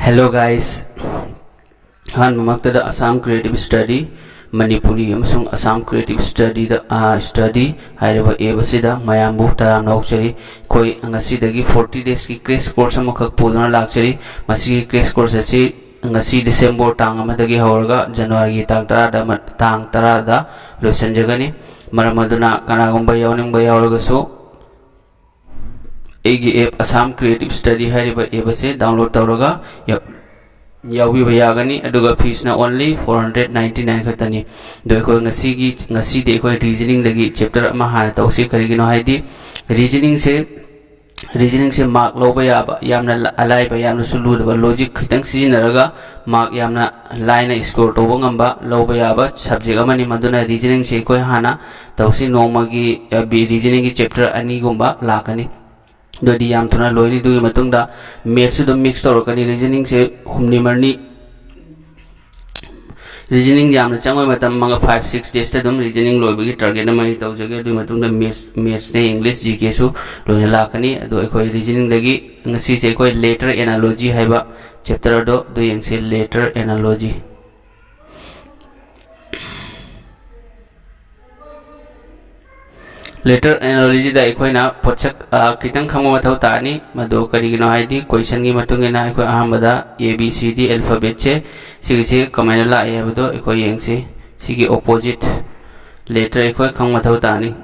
Hello guys, Han Mamakta Assam Creative Study Manipuri Amasung Assam Creative Study study Hairava Evasida Mayambu Taram Nauchari Koi Angasidagi 40 days ki crash course amakak pudana lakchari masi crash course asi ngasi December tang amadagi hawarga January tang tarada loisanjagani maramaduna kanagumba yawninga yawaragasu एगी app Assam creative study app से download तौरगा यावी बयागनी अदुगा fees ना only 499 खतनी दो को ngasi de ko reasoning लगी chapter अमा हाना तौसी करिगिनो हाइदी रीजनिंग से मार्क लोबा याबा यामना अलाइ बा यामना सुलुदबा लॉजिक खितंग सिजिनरगा मार्क यामना लाइन स्कोर तोबो ngamba लोबा याबा सब्जेक्ट अमनी मदुना रीजनिंग से को हाना तौसी नोमगी बी रीजनिंग की चैप्टर अनि गुंबा लाकनी दोदी याम थुना लोइनी दुगी मतुंगदा मैथ्स दो मिक्स तौरकनी रीजनिंग से हुमनी मरनी रीजनिंग याम चंगोय मतम मंगा 5-6 डेज ता दम रीजनिंग लोइबगी टारगेट नमai तौजगे दुई मतुंगदा मैथ्स ने इंग्लिश जीके सु लोइना लाकनी दो एखोय रीजनिंग दगी ngasi से एखोय लेटर एनालॉजी हाइबा चैप्टर दो यंगसे लेटर एनालॉजी लेटर एनालॉजी दा एखोयना पोचक कितंग खंगो मथौ तानी मदो करिगिनो हाइदी क्वेश्चन की मतुंगेना एखोय अहमदा ABCD अल्फाबेट से सिगिसे कमायना ला एबदो एखोय यंगसे सिगी ऑपोजिट लेटर एखोय खंग मथौ तानी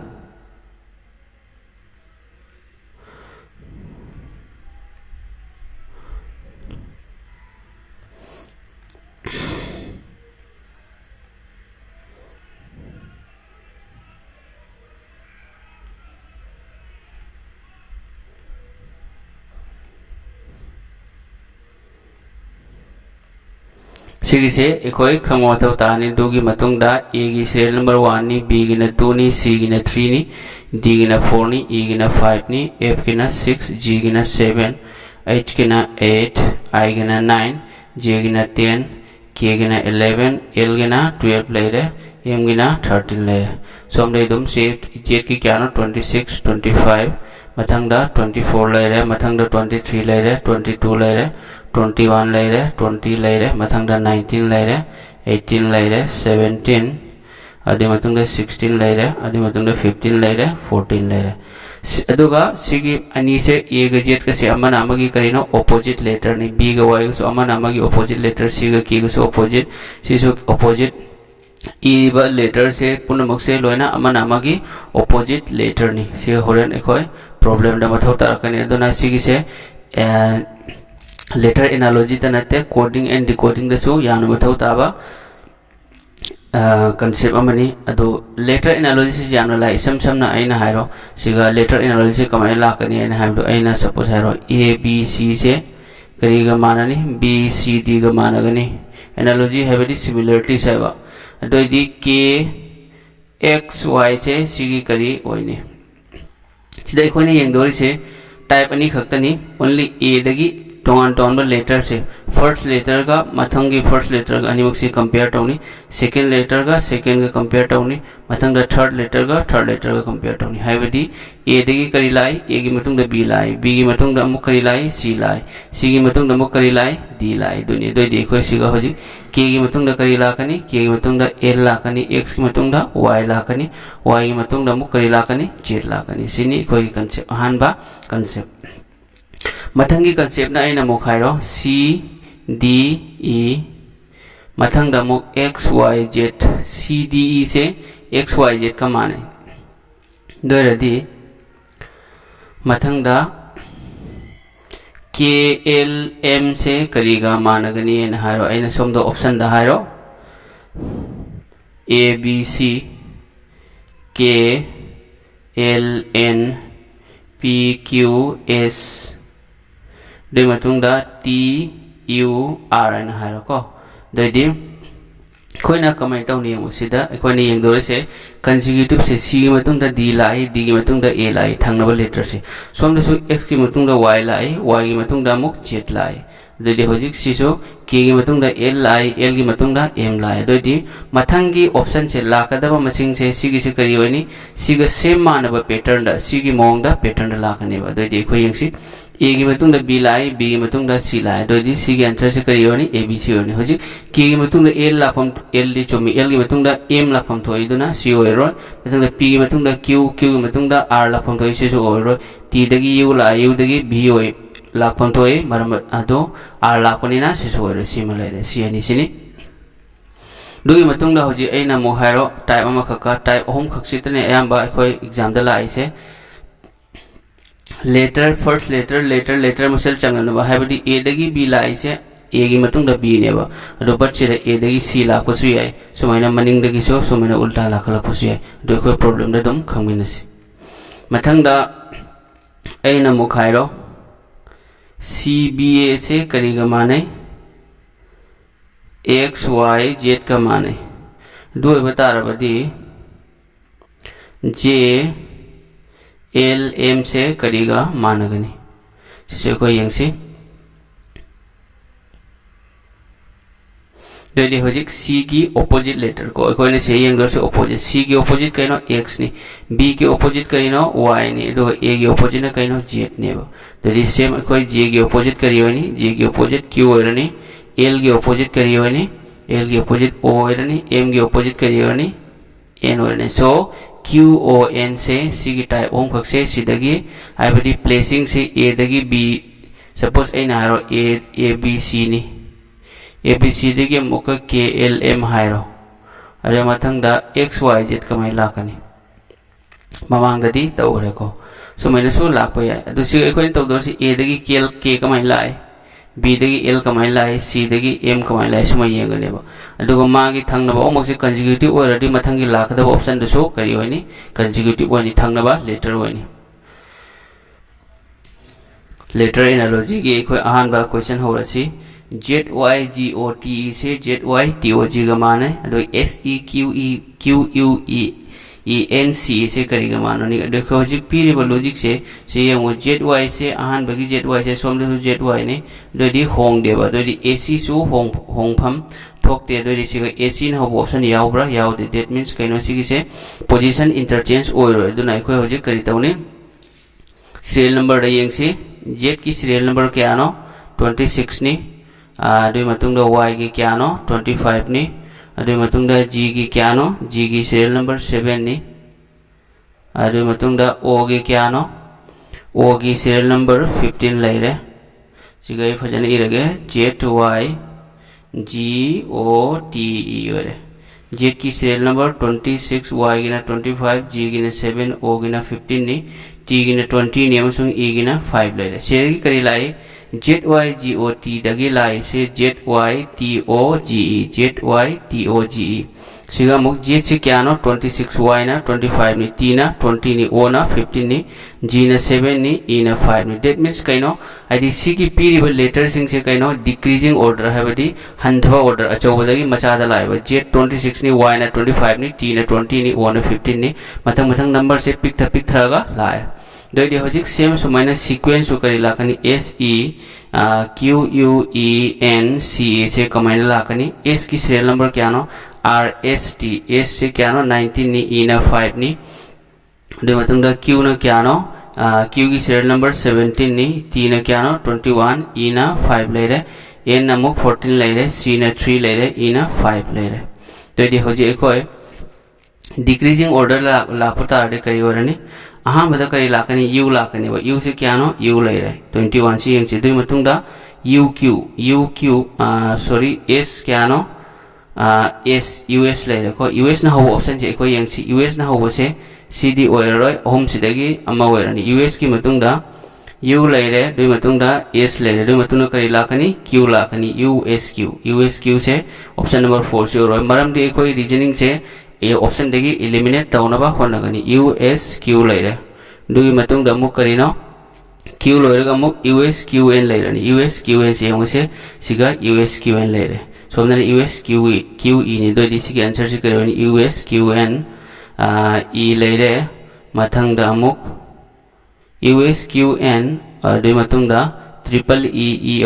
सिगिसे एकोई खंगोथौ तानी दुगी मतुंगदा ए गी serial number 1 नि B गिना 2 नि C गिना 3 नि D गिना 4 नि E गिना 5 नि F गिना 6 G गिना 7 H गिना 8 I गिना 9 J गिना 10 K गिना 11 L गिना 12 लेरे M गिना 13 लेरे सोमदे दुम से J की क्या नो 26 25 मथंगदा 24 लेरे मथंगदा 23 लेरे 22 लेरे 21 लेरे 20 लेरे मथंगदा 19 लेरे 18 लेरे 17 अदे मथंगदा 16 लेरे अदे मथंगदा 15 लेरे 14 लेरे अदुगा सिगी अनि से ए ग जेट का से अमन आमगी करिनो ऑपोजिट लेटर नि बी ग वाई सो अमन आमगी ऑपोजिट लेटर सी ग की ग सो ऑपोजिट सी सो ऑपोजिट ई ब लेटर से पुनमक से लोइना अमन आमगी ऑपोजिट लेटर नि से होरन एखोय प्रॉब्लम द मथौ तारकने अदुना सिगी से लेटर एनालॉजी तनते कोडिंग एंड डिकोडिंग दसु यान मथौ ताबा कंसेप्ट अमनी अदो लेटर एनालॉजी से यान ला इसम समना आइना हाइरो सिगा लेटर एनालॉजी से कमाय लाकनी आइना हाइबो आइना सपोज हाइरो A B C से करिगा माननी B C D ग मानगनी एनालॉजी हैबडी सिमिलरिटी सेवा अदो दी K X Y से सिगी करी ओइने सिदा इखोने यंगदोरी से टाइप अनि खक्तनी ओनली A दगी टोन लेटर से फर्स्ट लेटर का मथंग की फर्स्ट लेटर का अनिमक से कंपेयर टोनी सेकेंड लेटर का सेकेंड का कंपेयर टोनी मथंग का थर्ड लेटर का कंपेयर टोनी हाइबदी ए दगी करी लाई ए की मतुंग द बी लाई बी की मतुंग द अमुक करी लाई सी की मतुंग द अमुक करी लाई डी लाई दुनिया दो देखो सिगा होजी के की मतुंग द करी लाकनी के की मतुंग द एल लाकनी एक्स की मतुंग द वाई लाकनी वाई की मतुंग द अमुक करी लाकनी जेड लाकनी सिनी कोई कंसेप्ट अहानबा कंसेप्ट मथंगी कंसेप्ट ना आइना मुखाइरो C D E मथंग दमुक X Y Z C D E से X Y Z का माने दोरदी मथंग दा K L M से करीगा मानगनी एन हाइरो आइना सोम दो ऑप्शन दा हाइरो A B C K L N P Q S दे मतुंगदा T U R एन हाइरो को ददी खोइना कमाय तौनी मुसिदा खोइना यंगदोरे से कंसेक्यूटिव से C की मतुंगदा D लाई D की मतुंगदा A लाई थांगनबा लेटर से सोमदसु X की मतुंगदा Y लाई Y की मतुंगदा मुक Z लाई ददी होजिक सिसो K की मतुंगदा L लाई L की मतुंगदा M लाई ददी मथंगी ऑप्शन से लाकदबा मसिंग से C की से करियोनी C का सेम मानबा पैटर्न दा C की मोंगदा पैटर्न लाकनेबा ददी खोय यंगसी A की मतुंग दा B लाई, B की मतुंग दा C लाई, तो यदि C की आंसर से करी होनी A B C होनी हो जी K की मतुंग दा L लाफम L दी चोमी L की मतुंग दा M लाफम थोई दो ना C होए रोय मतुंग दा P की मतुंग दा Q Q की मतुंग दा R लाफम थोई C सो होए रोय T दगी U ला U दगी B होए लाफम थोई मरम अदो R लाफनी ना C सो होए रोय C मलाई रे C यानी सिनी दुगी मतुंग दा हो जी ए ना मोहायरो टाइप अमा खका टाइप अहम खक्सितने अयंबा अखोई एग्जाम दा लाई से लेटर फर्स्ट लेटर मसल चंगनबा हैबडी ए दगी बी लाई से ए की मतुंग दा बी नेबा अदो बच्चे ए दगी सी लापसु याय सुमाइना मनिंग दगी सो सुमाइना उल्टा लाखलपसु याय दो कोई प्रॉब्लम दा दम खंगमिनसी मथंग दा ए ना मुखाइरो सी बी ए से करीगा माने एक्स वाई जेड का माने दो बता रबदी जे एल एम से करीगा मानगनी जिसे कोई यंगसी दोदी होजिक सी की ऑपोजिट लेटर को कोई ने से यंगर से ऑपोजिट सी की ऑपोजिट कहिनो एक्स नी बी की ऑपोजिट कहिनो वाई नी दो ए की ऑपोजिट ने कहिनो जेड ने दोदी सेम कोई जे की ऑपोजिट करियो नी जे की ऑपोजिट क्यू होरनी एल की ऑपोजिट करियो नी एल की ऑपोजिट ओ होरनी एम की ऑपोजिट करियो नी एन होरनी सो Q O N से C की टाइप ओम खक से C दगी आइबडी प्लेसिंग से A दगी B सपोज ए ना हारो A B C knee A B C दगी मुक K L M हारो अरे मथंग दा X Y Z कमाई लाकनी ममांग ददी तौरे को सो मैंने सो लाक पे है दूसरी एक कोई तौदर से A दगी K कमाई लाए B दगी L कमाई लाए C दगी M कमाई लाए सुमा येंगने बा अदुगो मागी थंगनबा ओमसे कंसेक्यूटिव ऑलरेडी मथंगी लाखदा ऑप्शन दसो करी होइनी कंसेक्यूटिव होइनी थंगनबा लेटर होइनी लेटर एनालॉजी की कोई अहानबा क्वेश्चन होरसी ZYGOTE से ZYTOG का मान है अदो SEQENCE से करेगा मानो नहीं देखो जी पीरियड लॉजिक से ये वो ZY से अहान बगी ZY से सोम दो ZY ने दोदी होंग देबा दोदी AC सु होंग फम थोकते दोदी से AC ना हो ऑप्शन यावब्रा यावदे दैट मींस कइनो सी से पोजीशन इंटरचेंज ओइरो दुना कोई हो जे करी तौने सीरियल नंबर रेंग से Z की सीरियल नंबर क्या नो 26 नी दो मतुंग Y की क्या नो 25 नी अदो मतुंग G की क्या नो G की सीरियल नंबर 7 नी अदो मतुंग O की क्या नो O की सीरियल नंबर 15 लेरे सिगाई फजन इरगे ZY GOTE वरे Z की सीरियल नंबर 26 Y की ना 25 G की ना 7 O की ना 15 नी T की ना 20 नी अमसुंग E की ना 5 लेरे सीरियल की करी लाई ZYGOT दगी लाई से ZYTOGE सिगा मुक Z से क्या नो 26 Y ना 25 नी T ना 20 नी O ना 15 नी G ना 7 नी E ना 5 नी that means कइनो आदि C की पीरियड लेटर सिंग से कइनो डिक्रीजिंग ऑर्डर है बडी हंधवा ऑर्डर अचौबदगी मचादा लाइबा Z 26 नी Y ना 25 नी T ना 20 नी O ना 15 नी मथंग मथंग नंबर से पिक थरगा लाए दोदी होजिक सेम सुमाइना सीक्वेंस करी लाकनी SEQUENCE से कमाइना लाकनी S की सीरियल नंबर क्या नो RST S से क्या नो 19 नी E ना 5 नी दो मतंग Q ना क्या नो Q की सीरियल नंबर 17 नी T ना क्या नो 21 E ना 5 ले रहे N ना मुक 14 ले रहे C ना 3 ले रहे E ना 5 ले रहे दोदी होजिक कोई डिक्रीजिंग ऑर्डर लापता आड़े करी वरनी अहां बदा करी लाकनी U लाकनी वा U से क्या नो U ले रहे 21 सी यंग से दो मतुंग UQ सॉरी S क्या नो S US ले रहे को US ना हो ऑप्शन से कोई यंग से US ना हो से CD ओइरोय होम सिदगी अम्मा ओइरनी US की मतुंग U ले रहे दो मतुंग S ले रहे दो मतुंग करी लाकनी Q लाकनी USQ से ऑप्शन नंबर 4 से ओइरोय मरम दे कोई रीजनिंग से ये ऑप्शन देगी एलिमिनेट तौनबा होनगनी USQ लेरे दुगी मतुंग दमु करिनो Q लोरेगा मुक USQN लेरनी USQN से हमसे सिगा USQN लेरे सोमने USQE नि दो दिसी के आंसर से करेनी USQN E लेरे मथंग दमुक USQN दो मतुंग ट्रिपल E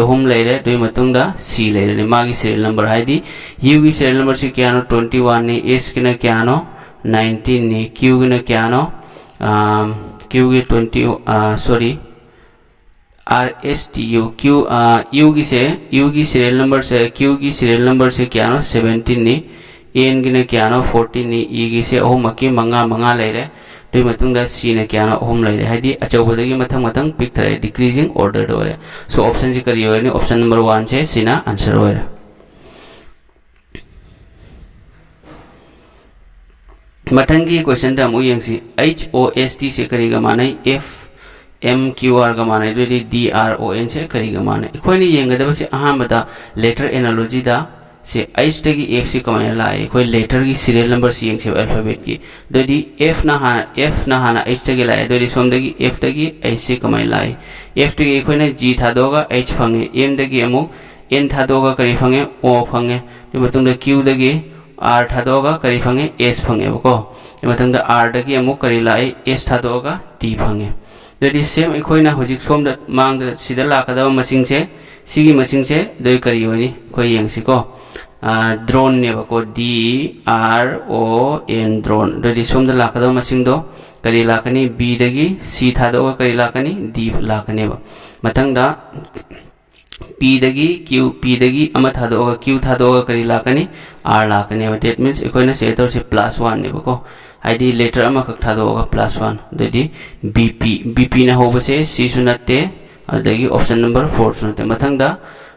अहम लेरे दो मतुंग C लेरे ने मागी सीरियल नंबर है दी U की सीरियल नंबर से क्या नो 21 ने S की ना क्या नो 19 ने Q की ना क्या नो Q की 20 सॉरी RSTU Q U की serial number से Q की serial number से क्या नो 17 नी N की ने क्या नो 14 नी E की से ओह मक्की मंगा ले रहे तो मतंग दा C ने क्या नो ओम ले रहे है दी अच्छा बोले कि मतंग पिक थरे decreasing order हो रहे so ऑप्शन जी करिए हो रहे ऑप्शन नंबर 1 से C ना आंसर हो रहे मतंग की क्वेश्चन था मुझे यंग सी HOST से करेगा माने F MQR का माने जो DRON से करेगा माने कोई नहीं यंग दबे से आहां बता लेटर एनालॉजी दा से H तक F से कमाने लाए कोई लेटर की सीरियल नंबर से यंग से अल्फाबेट की दोदी F ना हाना H तक लाए दोदी सोम तक F तक H से कमाने लाए F तक कोई ने G था दोगा H फंगे M तक अमुक N था दोगा करी फंगे O फंगे जो मतंग द Q तक R था दोगा करी फंगे S फंगे बको जो मतंग द R तक अमुक करी लाए S था दोगा T फंगे दोदी सेम कोई ना होजिक सोम द मांग द सीधा लाकदा मसिंग से सिगी मसिंग से दोई करी होनी कोई यंग सिको ड्रोन ने बको DRON ड्रोन दोदी सोम द लाकदा मसिंग दो करी लाकनी B दगी C था दोगा करी लाकनी D लाकने बा मतंग दा P दगी अमा था दोगा Q था दोगा करी लाकनी R लाकने बा that means कोई ना से तो से +1 ने बको आईडी लेटर अमा खक था दोगा +1 दोदी BP ना हो बसे C सुनते अदगी ऑप्शन नंबर 4 सुनते मतंग दा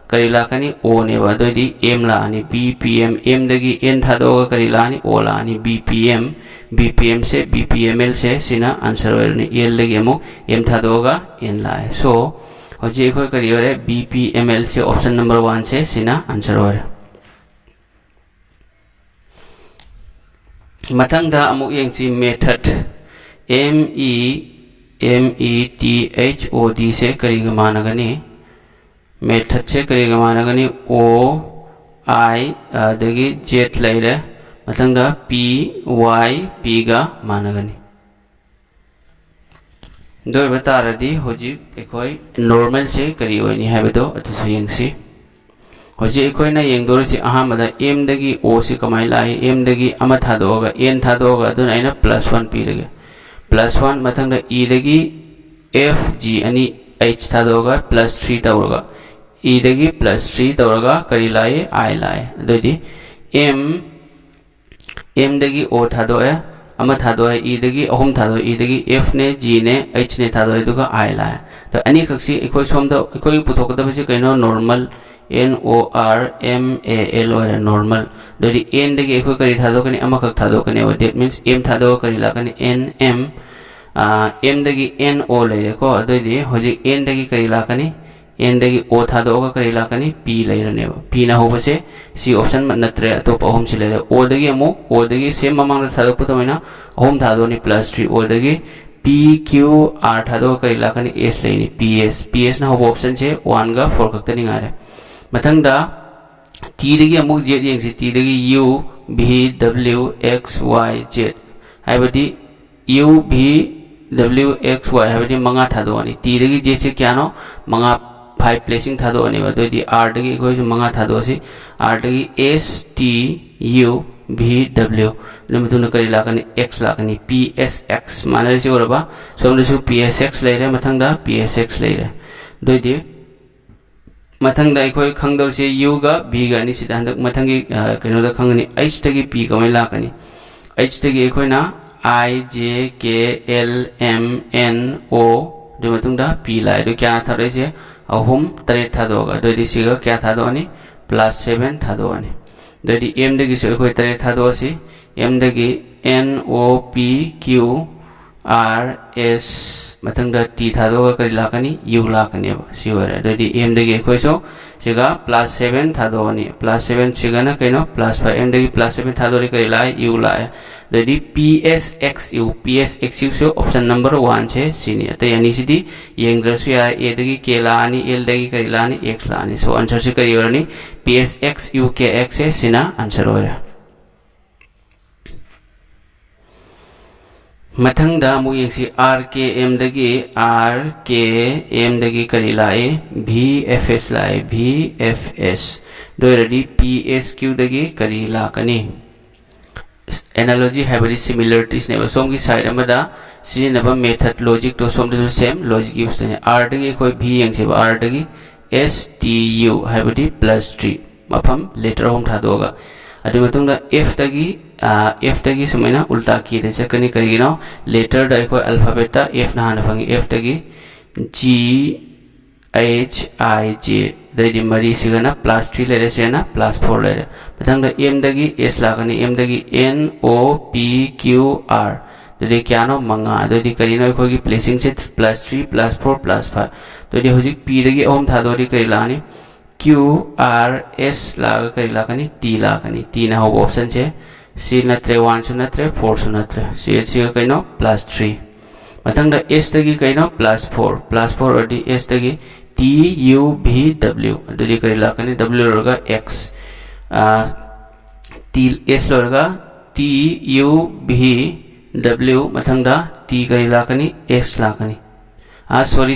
करी लाकनी O ने बा दोदी M लानी BPM M दगी N था दोगा करी लानी O लानी BPM से BPML से सीना आंसर होने L दगी अमु M था दोगा N लाए सो और जे कोई करी हो रहे BPML से ऑप्शन नंबर 1 से सीना आंसर हो रहे मतंग दा अमुक यंगसी मेथड METHOD से करीगा मानगनी मेथड से करीगा मानगनी OI दगी Z लाइरे मतंग दा PYP गा मानगनी दो बता रही होजी एकोई नॉर्मल से करी होनी है बदो अतसु यंगसी होजी एकोई ना यंग दोर से आहा मदा M दगी O से कमाई लाई M दगी अमा था दोगा N था दोगा दोन आइना +1 पी लगे +1 मतंग दा E दगी F G अनि H था दोगा +3 तोरगा E दगी +3 तोरगा करी लाई I लाई दोदी M दगी O था दो है अमा था दो है E दगी अहुम था दो E दगी F ने G ने H ने था दो दुगा I लाई तो अनि कक्सी एकोई सोम दो एकोई पुथोक दो बसे कइनो नॉर्मल NORMAL और नॉर्मल दोदी N दगी एकोई करी था दो कने अमा खक था दो कने that means M था दो करी ला कने NM M दगी NO ले देखो दोदी होजी N दगी करी ला कने N दगी O था दो का करी ला कने P ले रने P ना हो बसे C ऑप्शन मत नत्रे तो अहुम से ले O दगी अमु O दगी सेम ममांग था दो पुतो मैना अहुम था दो नि +3 O दगी PQR था दो करी ला कने S ले नि PS ना हो ऑप्शन से 1 का 4 कक्ते नहीं आ रहे मतंग दा T दगी अमुक Z यंग से T दगी U V W X Y Z है बदी U V W X Y है बदी मंगा था दो अनि T दगी Z से क्या नो मंगा 5 प्लेसिंग था दो अनि बदो दी R दगी कोई जो मंगा था दो सी R दगी S T U V W नम तुन करी लाकनी X लाकनी PSX माने से ओरबा सोम दसु PSX ले रहे मतंग दा PSX ले रहे दो दी मतंग दा कोई खंगदर से U गा B गा नि सिद्धांत मतंग की कनो दा खंगनी H तगी P कमाई लाकनी H तगी कोई ना I J K L M N O जो मतंग दा P लाए दो क्या था रे से अहुम तरे था दोगा दो दी सिगा क्या था दो अनि +7 था दो अनि दो दी M दगी से कोई तरे था दो सी M दगी N O P Q R S Matang दा T था दोगा करी लाकनी U लाकनी सिवर दो दी M दगी कोई सो सिगा +7 था दो अनि +7 सिगा ना कइनो +5 M दगी +7 था दो रे करी लाए U लाए दो दी PSXU से ऑप्शन नंबर 1 से सीनियर तो यानी सीधी यंग दसु यार A दगी K लानी L दगी करी लानी X लानी सो आंसर से करी वरनी PSXU के X से सीना आंसर हो रहा मतंग दा मु यंग सी R K M दगी R K M दगी करी लाए VFS लाए VFS दो रेडी PSQ दगी करी लाकनी एनालॉजी है बड़ी सिमिलरिटीज ने सोम की साइड में दा सिजिनब मेथड लॉजिक तो सोम दु सेम लॉजिक यूज तने r दगी कोई v यंग से r दगी stu हाइबडी +3 मफम लेटर होम थादोगा अदि मतुंगदा f दगी सुमैना उल्टा की दे चकनी करिगिनो लेटर द कोई अल्फाबेट ता f ना हाना फंगी f दगी g h i j दगी मरी सिगना +3 लेरे सेना +4 लेरे मतंगदा m दगी s लागनी m दगी n o p q r दगी क्यानो मंगा दगी करिनो कोई प्लेसिंग से +3 +4 +5 दगी होजिक p दगी ओम थादोरी करिलानी Q R S लाग करिलाकनी T लागनी T ना हो ऑप्शन से C नत्रे 1 सु नत्रे 4 सु नत्रे C कइनो +3 मथंगदा S दगी कइनो +4 अदि S दगी T U V W अदि करिलाकनी W लरगा X T S लरगा T U V W मथंगदा T करिलाकनी X लागनी सॉरी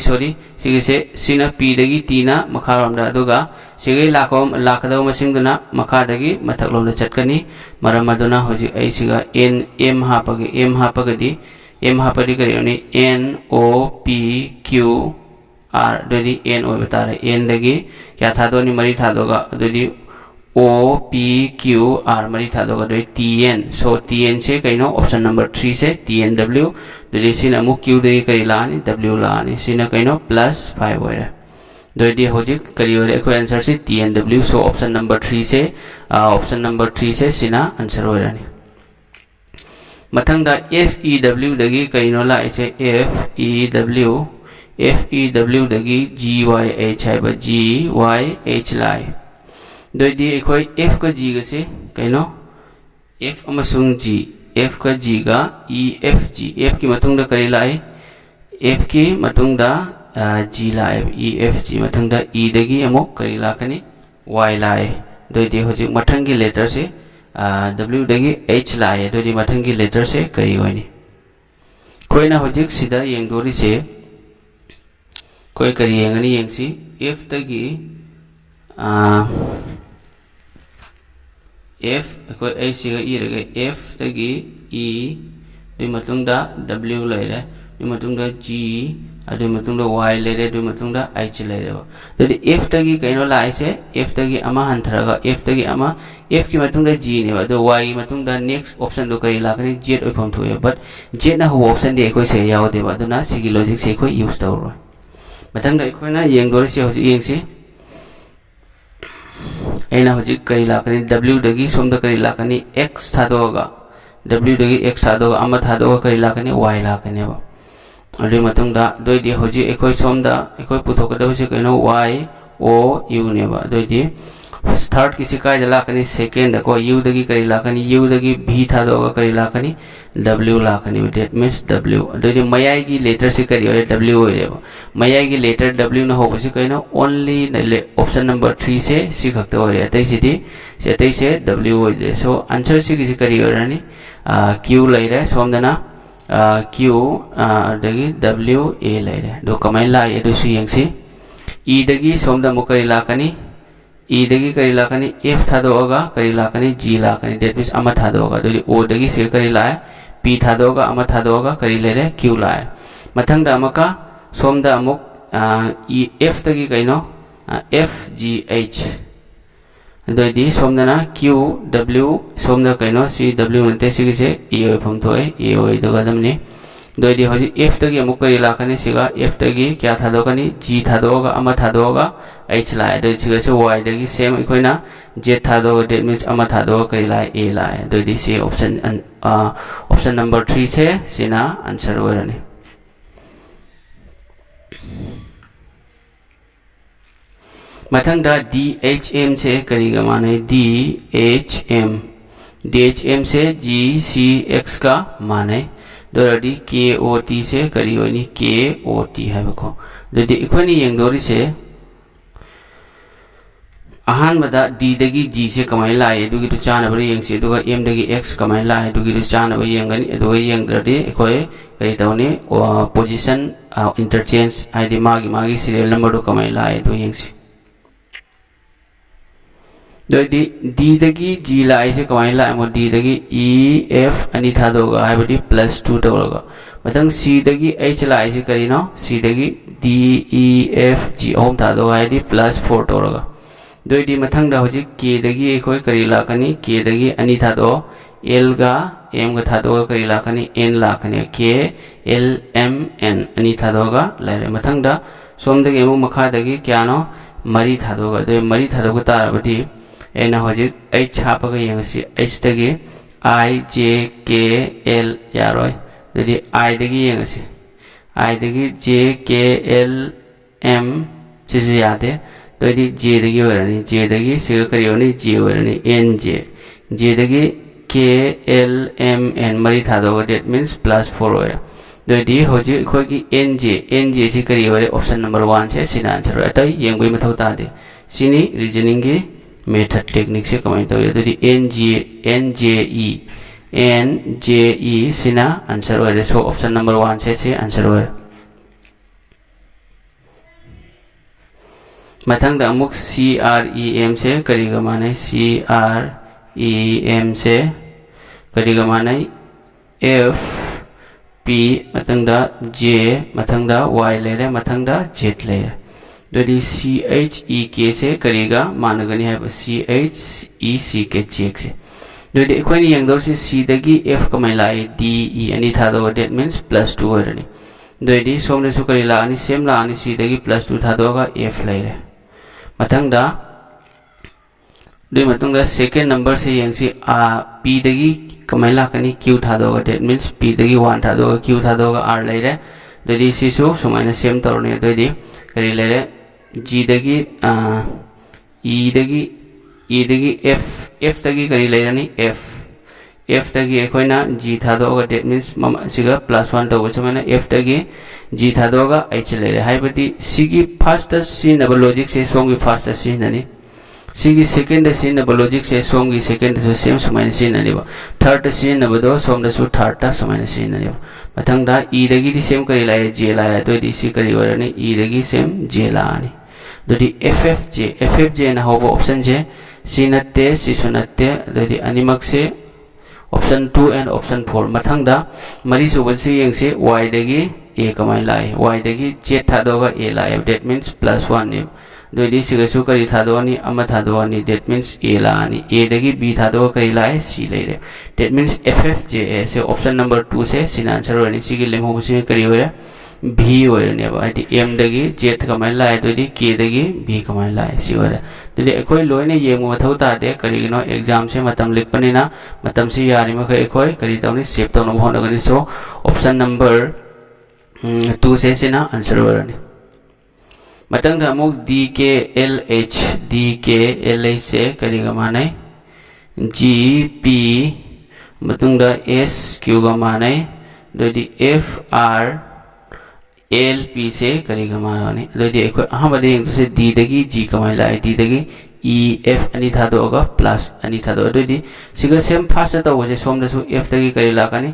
सिगसे सिना p दगी t ना मखारोमदा अदुगा सिगै लाखदौ मसिंगदना मखादगी मथकलोमदा चटकनी मरम अदुना होजि ऐ सिगा n m हापगदी m हापदि करियोनी n o p q r दगी n ओय बतारे n दगी क्या थादोनी मरी थादोगा दगी o p q r मरी थादोगा दगी tn सो tn से कइनो ऑप्शन नंबर 3 से tn w दगी सिना मु q दगी करि लानी w लानी सिना कइनो +5 होय दगी होजिक करियोरे को आंसर से tn w so option number 3 से सिना आंसर होय रानी मथंगदा f e w दगी कइनो ला इसे f e w दगी g y h है ब g y h लाई दोदी एकोई f का g गसे कइनो f अमसुंग g f का g गा e f g f की मतुंगदा करि लाए f की मतुंगदा g लाए e f g मतुंगदा e दगी Amo करि लाकनी y लाए दोदी होजि मथंगी लेटर से w दगी h लाए दोदी मथंगी लेटर से करि होइनी कोइना होजि सिदा येंगदोरी से कोई करि येंगनी येंगसी f दगी f कोई a सिगा e रगे f दगी e the मतुंगदा w लेरे दि मतुंगदा g दि मतुंगदा y लेरे दि मतुंगदा h लेरे दि f दगी कइनो लाइसे f दगी अमा हंथरगा f दगी अमा f की मतुंगदा g नेबा दो y की मतुंगदा नेक्स्ट ऑप्शन दो करि लाकनी z ओइफम थोय बट z ना हो ऑप्शन दे कोइ से याव देबा दुना सिगी लॉजिक से कोइ यूज तौरो मतंगदा कोइना येंगदोर से होजि येंगसी ऐना होजि करि लाकनी w दगी सोमदा करि लाकनी x थादोगा w दगी x थादोगा अमा थादोगा करि लाकनी y लाकनी बा अदि मतंगदा दोइदि होजि एकोइ सोमदा एकोइ पुथोकदब से कइनो y o u नेबा दोइदि थर्ड किसी का लाकनी सेकंड को u दगी करि लाकनी u दगी v थादोगा करि लाकनी w लाकनी दैट मींस w दोइदि मयाई की लेटर से करियो w होरेबा मयाई की लेटर w न होबसे कइनो ओनली ऑप्शन नंबर 3 से सिखकते होरे अतै से w होइदे सो आंसर से किसी करियो रानी q लैरे सोमदना q दगी w a लैरे दो कमाई लाई एदुसु यंगसी e दगी सोमदा मुकरि लाकनी e दगी करि लाकनी f थादोगा करि लाकनी g लाकनी दैट मींस अमा थादोगा दोदि o दगी से करि लाए p थादोगा अमा थादोगा करि लेरे q लाए मथंगदा अमका सोमदा अमुक e f दगी कइनो f g h दोदि सोमदना q w सोमदा कइनो c w नते सिगि से e ओइफम थोय e ओइ दगदमनी दोइदि होजि f दगी अमुक करि लाकनी सिगा f दगी क्या थादोगनी g थादोगा अमा थादोगा h लाए दोइदि सिगा से y दगी सेम इकोइना z थादोगा दैट मींस अमा थादोगा करि लाए a लाए दोइदि से ऑप्शन नंबर 3 से सिना आंसर होरनी मथंगदा DHM से करिगा माने DHM से GCX का माने दोरडी KOT से करियोनी KOT है बको दोदि इकोनी येंगदोरी से अहान बदा D दगी G से कमाई लाए दुगी तो चानबरी येंगसी दुगा M दगी X कमाई लाए दुगी तो चानबरी येंगनी दुगा येंगदरदी इकोय करि तौनी पोजीशन इंटरचेंज आईडी मागी सीरियल नंबर दो कमाई लाए दो येंगसी दोदी D दगी G लाए से कमाई लाए मो D दगी E F अनि थादोगा हाइबडी +2 तोगा मथंग C दगी H लाई से करी नो C दगी D E F G अहम था दो गायदी +4 तोरगा दोइदी मथंग दा होजी K दगी एकोई करी लाकनी K दगी अनि था दो L गा M गा था दो करी लाकनी N लाकनी K L M N अनि था दो गा लाइरे मथंग दा सोम दगी एमु मखा दगी क्या नो मरी था दो गा दो मरी था दो गा तारा बदी एना होजी H हापा गा यंगसी H दगी I J K L यारोय दगी I दगी यंगसी I दगी J K L M Sissu यादे दोइदी J दगी वरनी J दगी सिगा करी होनी J वरनी N J J दगी K L M N मरी था दो गा that means +4 होया दोइदी होजी कोई की N J सी करी होरे ऑप्शन नंबर 1 से सीना आंसर होया तो यंगुई मथौ तादे सीनी रीजनिंग की मेथड टेक्निक से कमेंट होया दोइदी N J E सीना आंसर होया सो ऑप्शन नंबर 1 से आंसर होया मथंग दा अमुक C R E M से करी गा माने C R E M से करी गा माने F P मथंग दा J मथंग दा Y ले रहे मथंग दा Z ले रहे दोइदी C H E K से करीगा मानगनी है C H E C K check से दोइदी इक्वनी यंगदोर से C दगी F कमाई लाई D E अनि था दो that means +2 हो रही दोइदी सोम ने सुकरी लानी सेम लानी C दगी +2 था दो का F ले रहे मथंग दा दोइ मथंग दा सेकंड नंबर से यंगसी P दगी कमाई लाकनी Q था दो का that means P दगी 1 था दो का Q था दो का R ले रहे दोइदी सिसु सुमाइना सेम तोरने दोइदी करी ले रहे G दगी E दगी F दगी करी ले रही F दगी एक होना G था दोगा that means मम सिगा +1 तो बच्चे मैंने F दगी G था दोगा H ले रहे हाई बती C की फर्स्ट सी नबर लॉजिक से सोंग की फर्स्ट सी ननी C की सेकंड सी नबर लॉजिक से सोंग की सेकंड से सेम सुमाइना सी ननी बा थर्ड सी नबर दो सोंग दसु थर्ड ता सुमाइना सी ननी बा मथंग दा E दगी दी सेम करी लाए J लाए तो दी सी करी वरने E दगी सेम J लानी दोदी FFJ ना होगा ऑप्शन जे C नत्ते C सुनत्ते दोदी अनिमक से ऑप्शन 2 एंड ऑप्शन 4 मथंग दा मरी सुबल से यंग से Y दगी A कमाई लाए Y दगी Z था दोगा A लाए that means +1 ने दोदी सिगा सु करी था दो नि अम था दो नि that means A लानी A दगी B था दो करी लाए C ले रहे that means FFJ से ऑप्शन नंबर 2 से सीना आंसर होनी C की लेम हो बुझे करी हो रहा B हो रहा है बाई M दगी Z कमाई लाए दोदी K दगी B कमाई लाए C हो रहा दोदी कोई लोई ने ये मथौ तादे करी नो एग्जाम से मतम लिख पनी ना मतम से यारी में कोई करी तो नि सेव तो न भोन गनी सो ऑप्शन नंबर 2 से सीना आंसर हो रहा मतंग अमुक DKLH से करीगा माने GP मतंग SQ का माने दोदी FRLP से करीगा माने दोदी एक हाँ बदे एक दूसरे D दगी G कमाई लाए D दगी EF अनि था दो होगा प्लस अनि था दो दोदी सिगा सेम फास्ट तो वजह सोम दसु F दगी करी लाकानी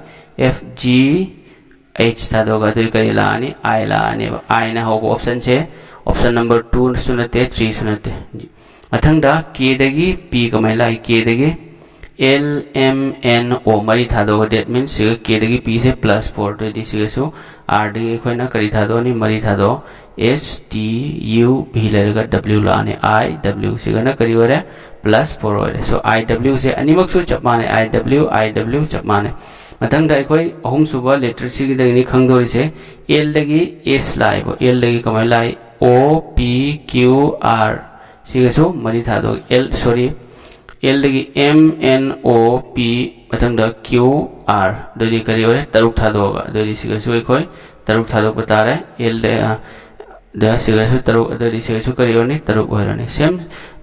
FGH था दो होगा दोदी करी लानी I लानी I ना होगा ऑप्शन से ऑप्शन नंबर 2 सुनते 3 सुनते मथंग दा K दगी P कमाई लाई K दगी LMNO मरी था दो that means सिगा K दगी P से +4 तो दी सिगा सु R दगी कोई ना करी था दो नहीं मरी था दो STU भी लगेगा W लाने IW सिगा ना करी हो रहा +4 हो रहा so IW से अनिमक सु चपमाने IW चपमाने मथंग दा कोई अहम सुबह लेटर सी दगी नि खंगदोरी से L दगी S लाई बो L दगी कमाई लाई OPQR सिगसो मरी था दो L दगी MNOP मथंग दा QR दोदी करी हो रहे तरुक था दो होगा दोदी सिगसो कोई तरुक था दो बता रहे L दा सिगसो तरुक दोदी सिगसो करी हो नहीं तरुक हो रहे सेम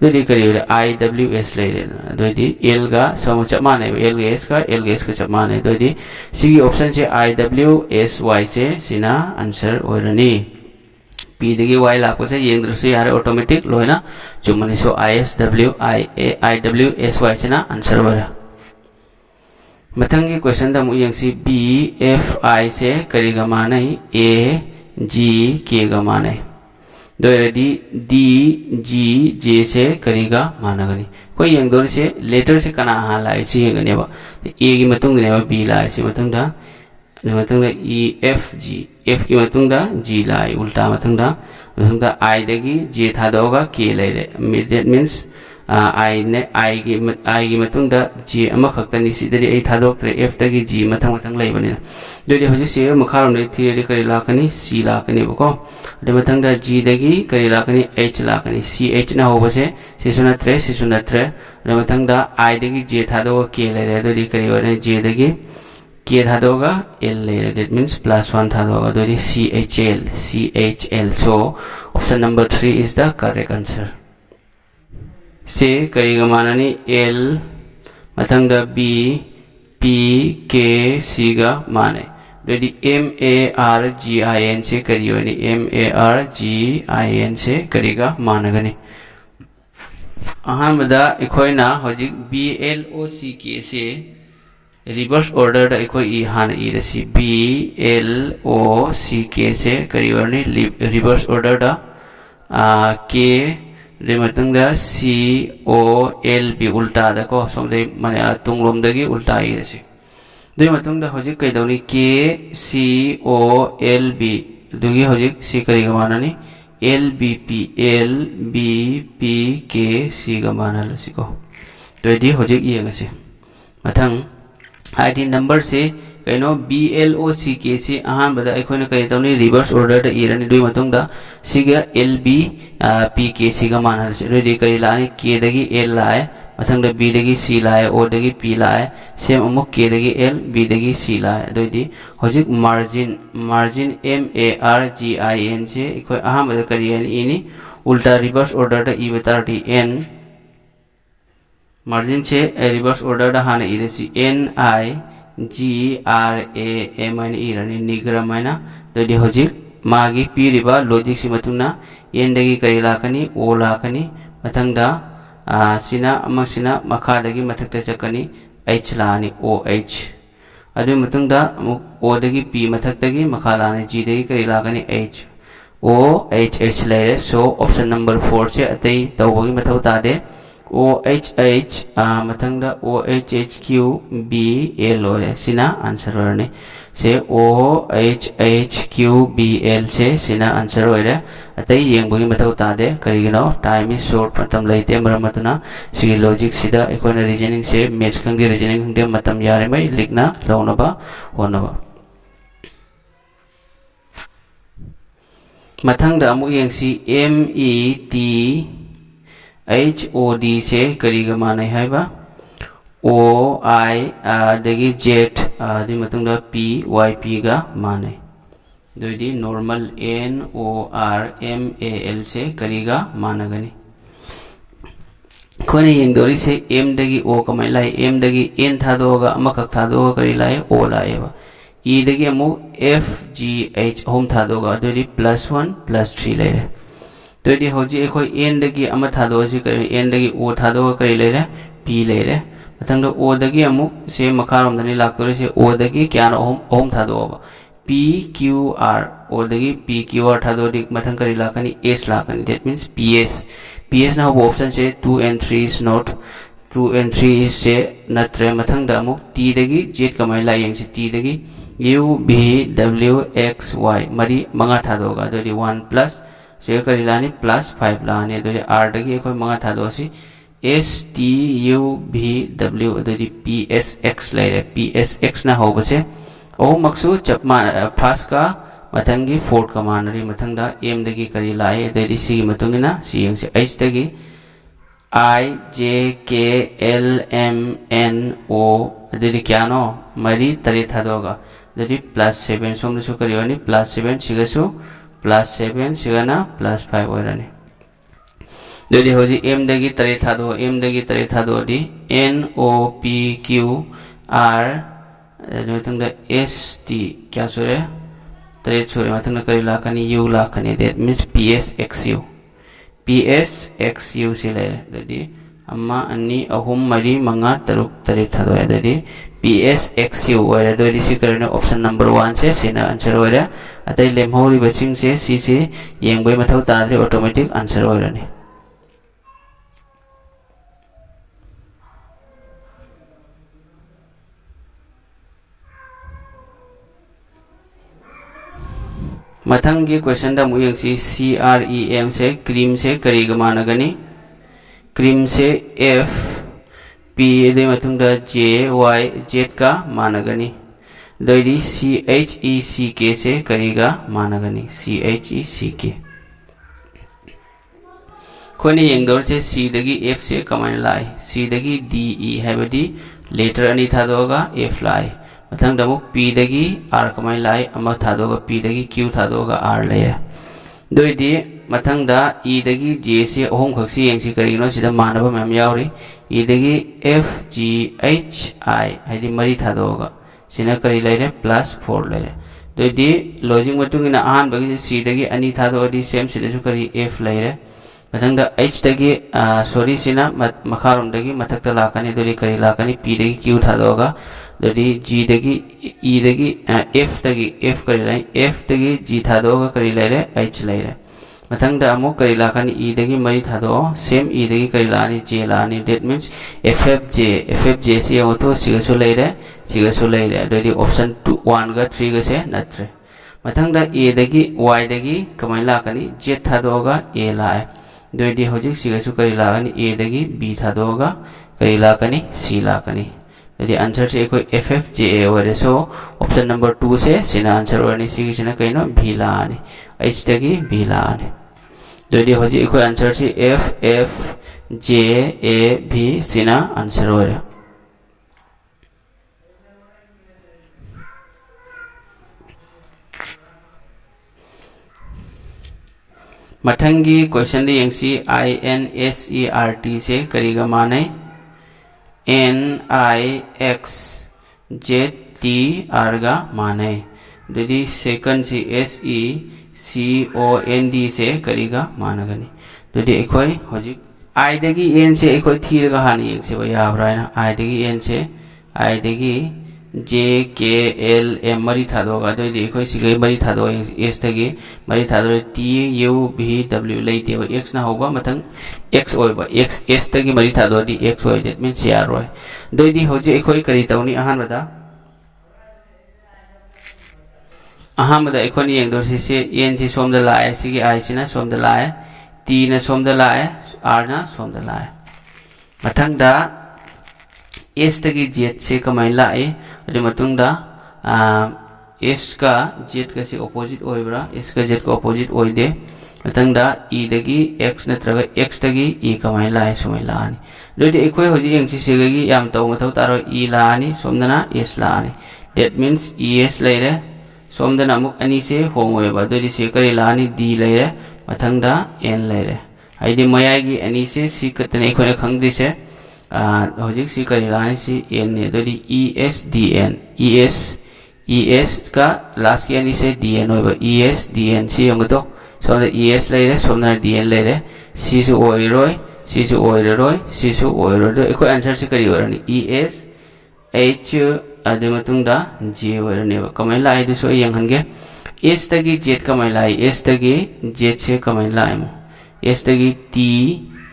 दोदी करी हो रहे IWS ले रहे दोदी L का सम चमाने L का चमाने दोदी सी ऑप्शन से IWSY से सीना आंसर हो रही P दगी Y लाको से ये इंद्रसी यारे ऑटोमेटिक लो है ना चुमनी सो IWSY से ना आंसर हो रहा मथंगी क्वेश्चन दा मुयंग सी BFI से करीगा माने AGK का माने दो रेडी DGJ से करीगा माना गनी कोई यंग दोर से लेटर से कना हाँ लाई सी गने बा A की मतुंग ने बा B लाई सी मतुंग दा matungda E F G F ki matungda G lai ulta matungda I dagi J thadoga K lai that means I gi matungda J ama khaktani sidari ai thadoktre F dagi G matang lai bani dodi hoji se makharom dai theory kari lakani C lakani bako de matangda G dagi kari lakani H lakani C H na hobase sisuna 3 de matangda I dagi J thadoga K lai dodi kari wane J dagi K thadoga L layer that means plus 1 thadoga dodi CHL so option number 3 is the correct answer say kariga manani L matangda B P K C ga mane dodi MARGIN se kariyoni MARGIN se kariga managani ahamada ikhoina hojik BLOCK se reverse order da ikoi e han e rasi BLOCK se kariwarni reverse order da K de matangda COLB ulta da ko somde mane tunglom dagi ulta e rasi de matangda hojik kaidawni KCOLB dugi hojik C kariga manani LBP C ga manala siko to di hojik yengasi mathang ID number से कहीं BLOCK से आहान बदा एक होने कहीं तो नहीं reverse order the Irani दो मतों दा सिगा LBPK सिगा माना है रेडी करी लाने K दगी L लाए मतों दा B दगी C लाए O दगी P लाए सेम अमुक K दगी L B दगी C लाए दो दी होजिक margin MARGIN से एक होने आहान बदा करी यानी इनी उल्टा reverse order द ई बता रही N margin से reverse order दा हाने इरेसी NIGRAM इरानी निग्रम है ना तो ये होजिक मागी पी रिबा logic सी मतुना N दगी करी लाकनी O लाकनी मतंगदा सिना अमक सिना मखा दगी मतकते चकनी H लानी OH अदु मतंगदा अमुक O दगी P मतक दगी मखा लानी G दगी करी लाकनी H OHH ले so option number 4 से अतई तो वही मतौ तादे OHH matangda OHHQBL ore sina answer ore se OHHQBL se sina answer ore atai yengbugi mathau tade karigino time is short matam leite maramatuna si logic sida ekona reasoning se maths kangdi reasoning kangdi matam yare mai likhna launaba honaba mathangda amu yengsi HOD से करीगा माने है बा OI दगी Z दी मतंगदा PYP गा माने दोइदी normal NORMAL से करीगा माना गनी कोने यंगदोरी से M दगी O कमाई लाई M दगी N था दोगा अमकक था दोगा करी लाई O लाई बा E दगी अमु FGH होम था दोगा दोइदी +1 +3 लाई रे तो ये होजी एक कोई N दगी अमर था दो जी करें N दगी O था दो करी ले रहे P ले रहे मतलब तो O दगी अमु से मखारों दनी लागतो रे से O दगी क्या ना ओम था दो अब PQR O दगी PQR था दो दिक मतलब करी लाकनी S लाकनी that means PS ना हो ऑप्शन से 2 and 3 is not 2 and 3 से नत्रे मतलब दामु T दगी Z कमाई ला यंग से T दगी U B W X Y मरी मंगा था दोगा तो ये 1 plus से करी लानी +5 लाने तो ये R दगी कोई मंगा था दो सी STUVW तो ये PSX ले रहे PSX ना हो बसे ओ मक्सू चपमा फास्ट का मतंगी 4 का मान रही मतंगदा M दगी करी लाए तो ये सी मतंगी ना सी यंग से H दगी IJKLMNO तो ये क्या नो मरी तरी था दोगा तो ये +7 सोम सु करी वानी +7 सिगसु +7 सिगना +5 हो रहा है जो हो जी M दगी तरी था दो M दगी तरी था दो दी NOPQR जो तंग ST क्या सुरे तरी सुरे मतलब करी लाकनी U लाकनी that means PSXU से ले दी अम्मा अन्नी अहुम मरी मंगा तरुक तरी था दो है दी PSXU हो रहा है तो इसी करने ऑप्शन नंबर 1 से सीना आंसर हो रहा है अतः लेमहोरी बचिंग से सी से यंग मथौ तादरे ऑटोमेटिक आंसर हो रहा है मथंग की क्वेश्चन दा मुयंग सी CREM से क्रीम से करी ग मानगनी क्रीम से F P दे मथंग दा JY Z का मानगनी दोइदी CHECK से करी ग मानगनी CHECK कोई यंग दौर से C दगी F से कमाइन लाई C दगी DE है बदी लेटर अनी था दोगा F लाई मथंग दमुक P दगी R कमाइन लाई अमक था दोगा P दगी Q था दोगा R ले दोइदी मथंग दा E दगी J से ओम खक्सी यंग सी करीनो सिदा मानव मैम यावरी E दगी F G H I है मरी था दोगा सिना करी ले प्लस 4 ले दोइदी लॉजिक मतुंग इन आहान बगी C दगी अनी था दोगा सेम सिदा करी F ले मथंग दा H दगी सॉरी सिना मखारों दगी मथक लाकनी दोरी करी लाकनी P दगी Q था दोगा दोरी G दगी E दगी F दगी F करी लाई F दगी G था दोगा करी ले H ले मथंग दा अमुक करी लाकनी E दगी मरी था दो सेम E दगी करी लानी J लानी that means FFJ से ये तो सिगसो ले दोरी ऑप्शन 2 1 का 3 का से नत्रे मथंग दा A दगी Y दगी कमाई लाकनी Z था दोगा A लाए दोइदी होजिक सिगसु करी लाकनी A दगी B था दोगा करी लाकनी C लाकनी यदि आंसर से कोई FFJA वरे सो ऑप्शन नंबर 2 से सिना आंसर वरनी C किसी न कहीं नो B लानी H दगी B लानी दोइदी होजिक कोई आंसर से FFJA B सिना आंसर वरे मथंगी क्वेश्चन दी यंगसी INSERT से करीगा माने NIXZTR गा माने दीदी सेकंड सी SECOND से करीगा मानगनी दीदी एकोई होजिक I देगी N से एकोई थीर का हानि यंग से वही आवरा है ना I देगी N से I देगी JKLM मरी था दोगा तो देखो इसी के मरी था दो S तक मरी था दो TUVW लेते हुए X ना होगा मतलब X होगा X S तक मरी था दो दी X होगा that means यार होगा दो दी हो जाए कोई करी तो नहीं आहान बता एक होनी एक दो से N से सोम दलाए सी की I से ना सोम दलाए T ना सोम दलाए R ना सोम दलाए मतलब दा S तकी Z से कमाई लाए अरे मतुंग दा S का Z का से opposite होए बरा S का Z का opposite होए दे मतुंग दा E तकी X न तरगा X तकी E कमाई लाए सुमाई लानी दोइदे एकोई होजी यंग सी सेगगी याम ताऊ मथाऊ तारो E लानी सोमदना S लानी that means ES लेरे सोमदना मुक अनी से होम होए बा दोइदे से करे लानी D लेरे मतुंग दा N लेरे आइदे मयागी अनी से C कतने एकोई खंग दिसे होजिक सी करी लाने सी N ने दोदी ES का लास्ट की अनी से DN होगा ES DN सी होंगे तो सोमदा ES ले रहे सोमदा DN ले रहे C से ओइरोय C से ओइरोय C से ओइरोय एको आंसर से करी हो रही ES H आदि मतुंग दा J हो रही है कमाई लाई दूसरो यंग हंगे S तकी Z कमाई लाई S तकी Z से कमाई लाई मो S तकी T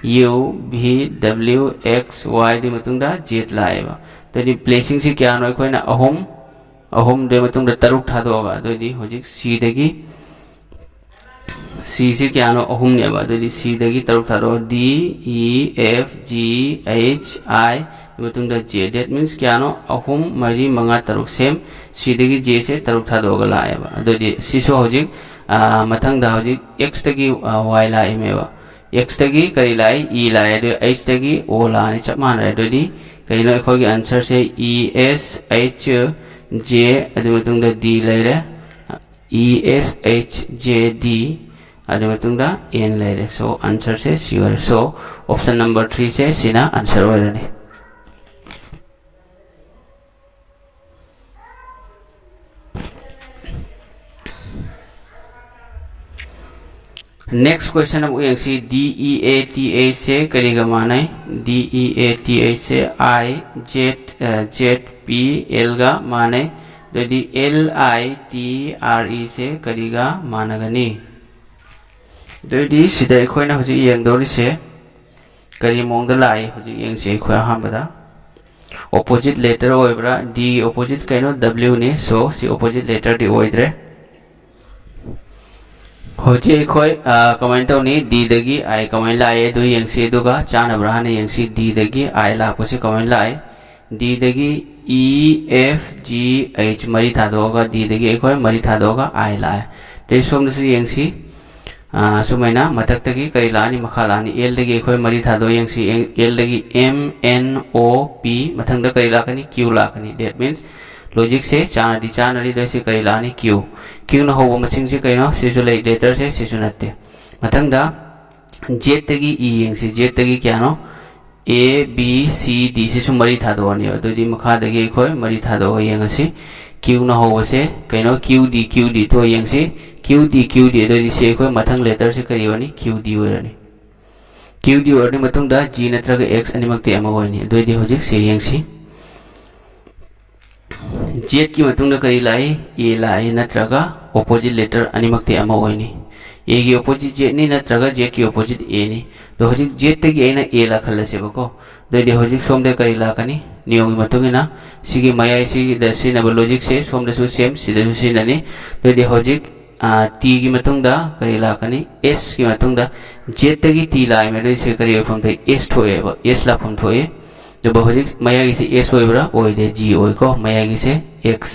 U V W X Y दी मतुंगा Z लाएगा तो दी प्लेसिंग से क्या ना कोई ना अहोम दे मतुंगा तरुक था दोगा तो दी हो जिक C देगी C से क्या ना अहोम ने बा तो दी C देगी तरुक था दो D E F G H I मतुंगा J that means क्या ना अहोम मरी मंगा तरुक सेम C देगी J से तरुक था दोगा लाएगा तो दी C सो हो जिक मतंग दा हो जिक X तकी Y लाए में बा X तकी करी लाई E लाए दो H तकी O लाने चप मान रहे दो दी कहीं ना कोई आंसर से E S H J अदुम Tunga D ले रहे E S H J D अदुम Tunga N ले रहे so आंसर से C हो रहे so ऑप्शन नंबर 3 से C ना आंसर हो रहे नेक्स्ट क्वेश्चन अब यंगसी DEATH से करेगा माने DEATH से IZZPL गा माने यदि LITRE से करेगा मानगनी यदि सीधा कोई ना हो जाए यंगदोरी से करी मोंग लाई हो जाए यंग से कोई हाँ बता opposite letter होए बरा D opposite कहीं नो W ने so सी opposite letter दी होए इधर होजी अखोय कमेंट तौनी डी दगी आई कमेंट लाए दु यंगसी दुगा चानब्रा हाने यंगसी डी दगी आई लापसे कमेंट लाए डी दगी ई एफ जी एच मरी थादोगा डी दगी अखोय मरी थादोगा आई लाए ते सोमनसु यंगसी सुमैना मथक तगी करी लानी मखा लानी एल दगी अखोय मरी थादो यंगसी एल दगी एम एन ओ पी मथंग द करी लाकनी क्यू लाकनी दैट मीन्स लॉजिक से चानरी दे से करी लानी क्यू क्यू न हो मसिंग से कइनो सिसु ले लेटर से सिसु नते मथंग दा जेड तगी ई यंगसी जेड तगी क्या नो ए बी सी डी से सु मरी थादो नि दोदी मखा दगी अखोय मरी थादो यंगसी क्यू न हो से कइनो क्यू डी तो यंगसी क्यू डी दोदी से अखोय मथंग लेटर से करी वनी क्यू डी ओरनी क्यू डी ओरनी मतुंग दा जी नत्रग एक्स अनिमक्ते अमा होइनी दोदी होजिक से यंगसी जेड की मतुंग करी लाई ए लाई नत्रगा ऑपोजिट लेटर अनिमक्ते अमा होइनी ए की ऑपोजिट जेड नि नत्रगा जेड की ऑपोजिट ए नि दो होजिक जेड तगी एना ए ला खल्लसेबको दोदि होजिक सोमदे करी लाकनी नियम मतुंगिना सिगी मयाई सिगी दसी नब लॉजिक से सोमदसु सेम सिदसु सिननी दोदि होजिक टी की मतुंगदा करी लाकनी एस की मतुंगदा जेड तगी टी लाई मेरे से करी फम थे एस थोएबा एस ला फम थोए जब होजिक मयागी से एस होइब्रा ओइदे जी ओइको मयागी से एक्स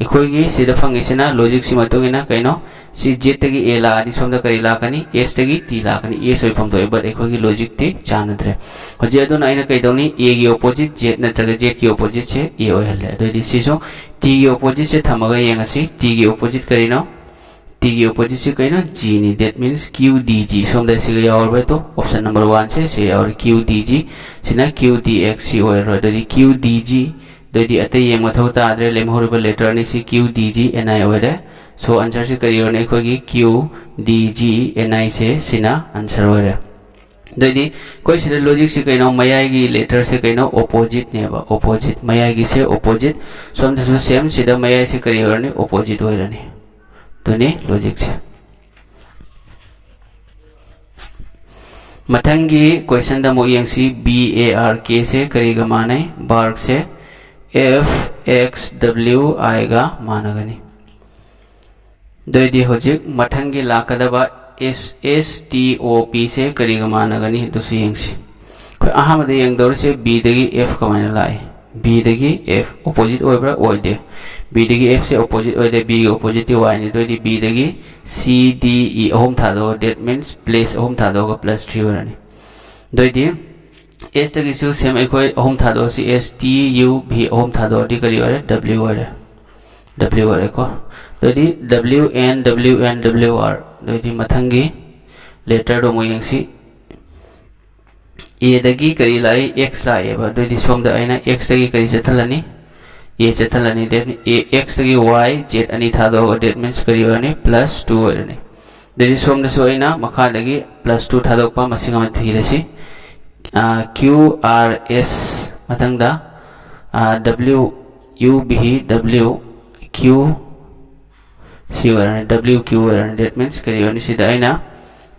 इखोगी सिदा फंगिसिना लॉजिक सि मतुंगिना कइनो सि जेड तगी ए ला आदि सोमदा करी लाकनी एस तगी टी लाकनी एस होइफम थोए बट इखोगी लॉजिक ती चानद्रे होजे अदुन आइना कइदौनी ए की ऑपोजिट जेड नत्रगा जेड की ऑपोजिट से ए ओइहल्ले दोदि सिसो टी की ऑपोजिट से थमगा यंगसी टी की ऑपोजिट करिनो टी की ऑपोजिट से कइनो जी नि that means Q D G सोमदा सिगा यावरबे तो ऑप्शन नंबर 1 से यावर क्यू डी जी सिना क्यू डी एक्स सी ओइरो दोदि क्यू डी जी दोदि अते ये मथौ ताद्रे लेमहोरबे लेटर नि C Q D G N I ओइरे सो आंसर से करियोने खोगी Q D G N I से सिना आंसर ओइरे दोदि कोई सिदा लॉजिक से कइनो मयागी लेटर से कइनो ऑपोजिट नेबा ऑपोजिट मयागी से ऑपोजिट सोमदा सेम सिदा मयाई से करियोने ऑपोजिट ओइरनी दोने लॉजिक से मथंगी क्वेश्चन द मोयंगसी बी ए आर के से करीगा माने बार्क से एफ एक्स डब्ल्यू आएगा मानगनी दोदी होजिक मथंगी लाकदबा S S T O P से करीगा मानगनी दोसु यंगसी कोई अहमद यंगदौर से बी दगी एफ कमाने लाए बी दगी एफ ऑपोजिट ओइब्रा ओइदे बी दगी एफ से ऑपोजिट ओइदे बी की ऑपोजिट वाई नि दोदी बी दगी सी डी ई होम थादो दैट मीन्स प्लेस होम थादो का प्लस 3 ओरनी दोदी एस तगी सु सेम एकोय होम थादो सी एस टी यू भी होम थादो दी करी ओरे डब्ल्यू ओरे को दोदी डब्ल्यू एन डब्ल्यू आर दोदी मथंगी लेटर दो मोयंगसी ए दगी करी लाई एक्स लाएबा दोदी सोमदा आइना एक्स दगी करी चथलनी ए चथलनी दैट ए एक्स दगी वाई जेड अनि थादो दैट मीन्स करी ओरनी प्लस 2 ओरनी दोदी सोमदा सो आइना मखा दगी प्लस 2 थादोकपा मसिंग म थिरसी क्यू आर एस मथंगदा W U B W Q C ओरनी डब्ल्यू क्यू ओरनी दैट मीन्स करी ओरनी सिदा आइना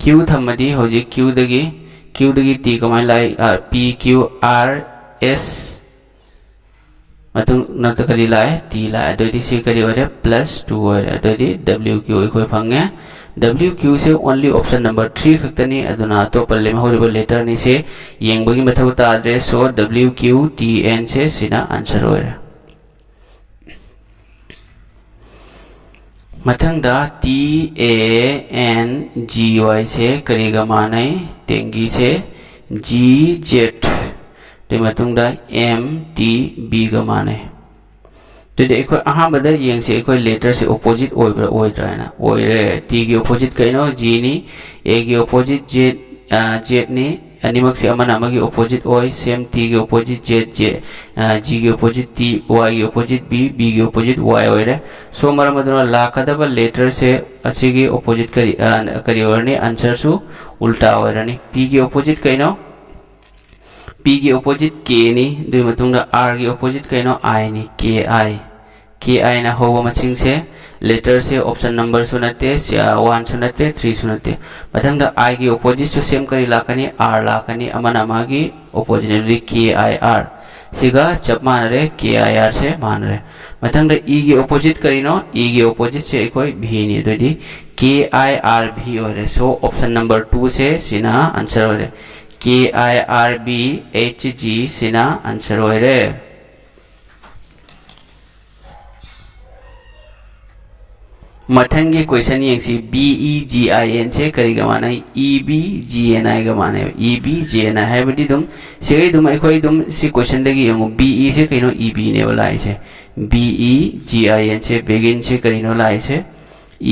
क्यू थमदी होजी क्यू दगी टी कमाई लाई पी क्यू आर एस मतुंग नत करी लाए टी लाए दोदी से करी ओरे प्लस 2 ओरे दोदी डब्ल्यू क्यू इखोय फंगे डब्ल्यू क्यू से ओनली ऑप्शन नंबर 3 खक्तनी अदुना तो पल्ले में होरिबल लेटर नि से येंगबगी मथौ ताद्रे सो डब्ल्यू क्यू टी एन से सिना आंसर ओरे मथंगदा T A N G Y से करीगा माने टेंगी से जी जेड ते मतुंगदा एम टी बी गा माने तो देखो अहाँ बदर यंग से कोई लेटर से ऑपोजिट ओइब्रा ना ओइरे टी की ऑपोजिट कइनो जी नी ए की ऑपोजिट जेड नी अनिमक से अमन अमगी ऑपोजिट ओइ सेम टी की ऑपोजिट जेड जी की ऑपोजिट टी वाई की ऑपोजिट बी की ऑपोजिट वाई ओइरे सो मरमदना लाकदब लेटर से असिगी ऑपोजिट करी ओरनी आंसर सु उल्टा ओइरनी पी की ऑपोजिट कइनो पी की ऑपोजिट के नी दुई मतुंगदा आर की ऑपोजिट कइनो आई नी के आई ना होबो मसिंग से लेटर से ऑप्शन नंबर सुनते 1 सुनते 3 सुनते मथंगदा आई की ऑपोजिट सु सेम करी लाकनी आर लाकनी अमन अमागी ऑपोजिट के आई आर सिगा चप मान रे के आई आर से मान रे मथंगदा ई की ऑपोजिट करिनो ई की ऑपोजिट से कोई भी नी दोदी KIRB होरे सो ऑप्शन नंबर 2 से सिना आंसर होरे KIRBHG सिना आंसर होरे मथंगे क्वेश्चन येंसी BEGIN से करीगा माने EBGNI का माने EBGNI है बड़ी तुम सेगे तुम एकोई तुम सी क्वेश्चन लगी यंगो BE से कहीं नो EB ने वाला ऐसे BEGIN से begin से कहीं नो ला ऐसे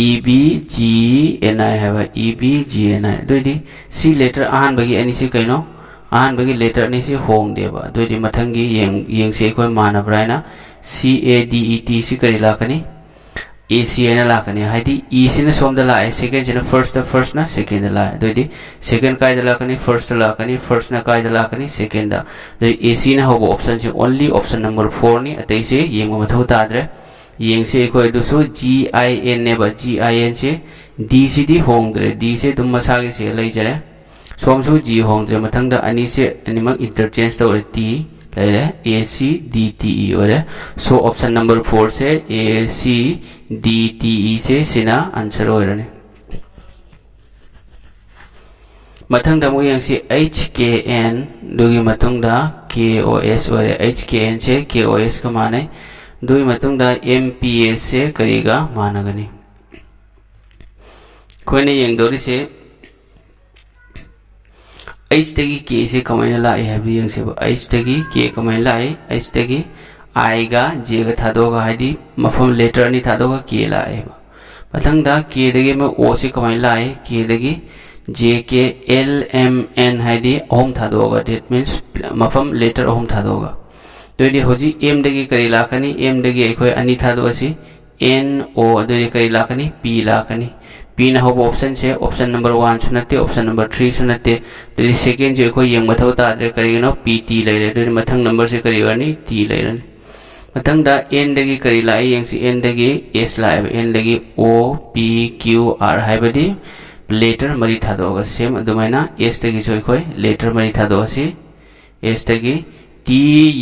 EBGNI है वह EBGNI तो यदि सी लेटर आन बगी ऐनी से कहीं नो आन बगी लेटर नहीं से होंग दे बा तो यदि मथंगे येंग से कोई माना ब्राय ना CADET से करी लाकनी ACN लाकनी है दी E से न सोम दला है सेकंड जन फर्स्ट ना सेकंड दला है तो यदि सेकंड काय दला कनी फर्स्ट ना काय दला कनी सेकंड दा तो AC ना होगा ऑप्शन से ओनली ऑप्शन नंबर 4 नि अतै से येंग मथौ ताद्रे येंग से कोई दुसो GIN ने बा GIN से D से दी होंगद्रे D से तुम मसागे से लई जरे सोम सु G होंगद्रे मथंग दा अनि से अनिमक इंटरचेंज तो T ACDTE और सो ऑप्शन नंबर 4 से ACDTE से सिना आंसर हो रहे मथंग दा मुयंग से HKN दुगी मथंग दा KOS और HKN से KOS का माने दुगी मथंग दा MPS से करेगा मानगनी कोई ने यंग दोरी से H तगी K से कमाइन लाई है भी यंग से H तगी K कमाइन lie H तगी I गा J का था दो का है दी मफम लेटर नहीं था दो का K लाई मथंग दा K तगी में O से कमाइन लाई K तगी J के L M N है दी ओम था दो का that means मफम लेटर ओम था दो का तो ये हो जी M तगी करी लाकनी M तगी एक कोई अनि था दो सी N O तो ये करी लाकनी P लाकनी P ना होगा ऑप्शन से ऑप्शन नंबर 1 सुनते ऑप्शन नंबर 3 सुनते तो सेकंड जो कोई यंग मथौ ताद्रे करेगा नो PT ले रहे तो मथंग नंबर से करेगा नहीं T ले रहे मथंग दा N दगी करी लाई यंग से N दगी S लाए N दगी O P Q R है बदी लेटर मरी था दोगा सेम दुमाइना S दगी जो कोई लेटर मरी था दो सी S दगी T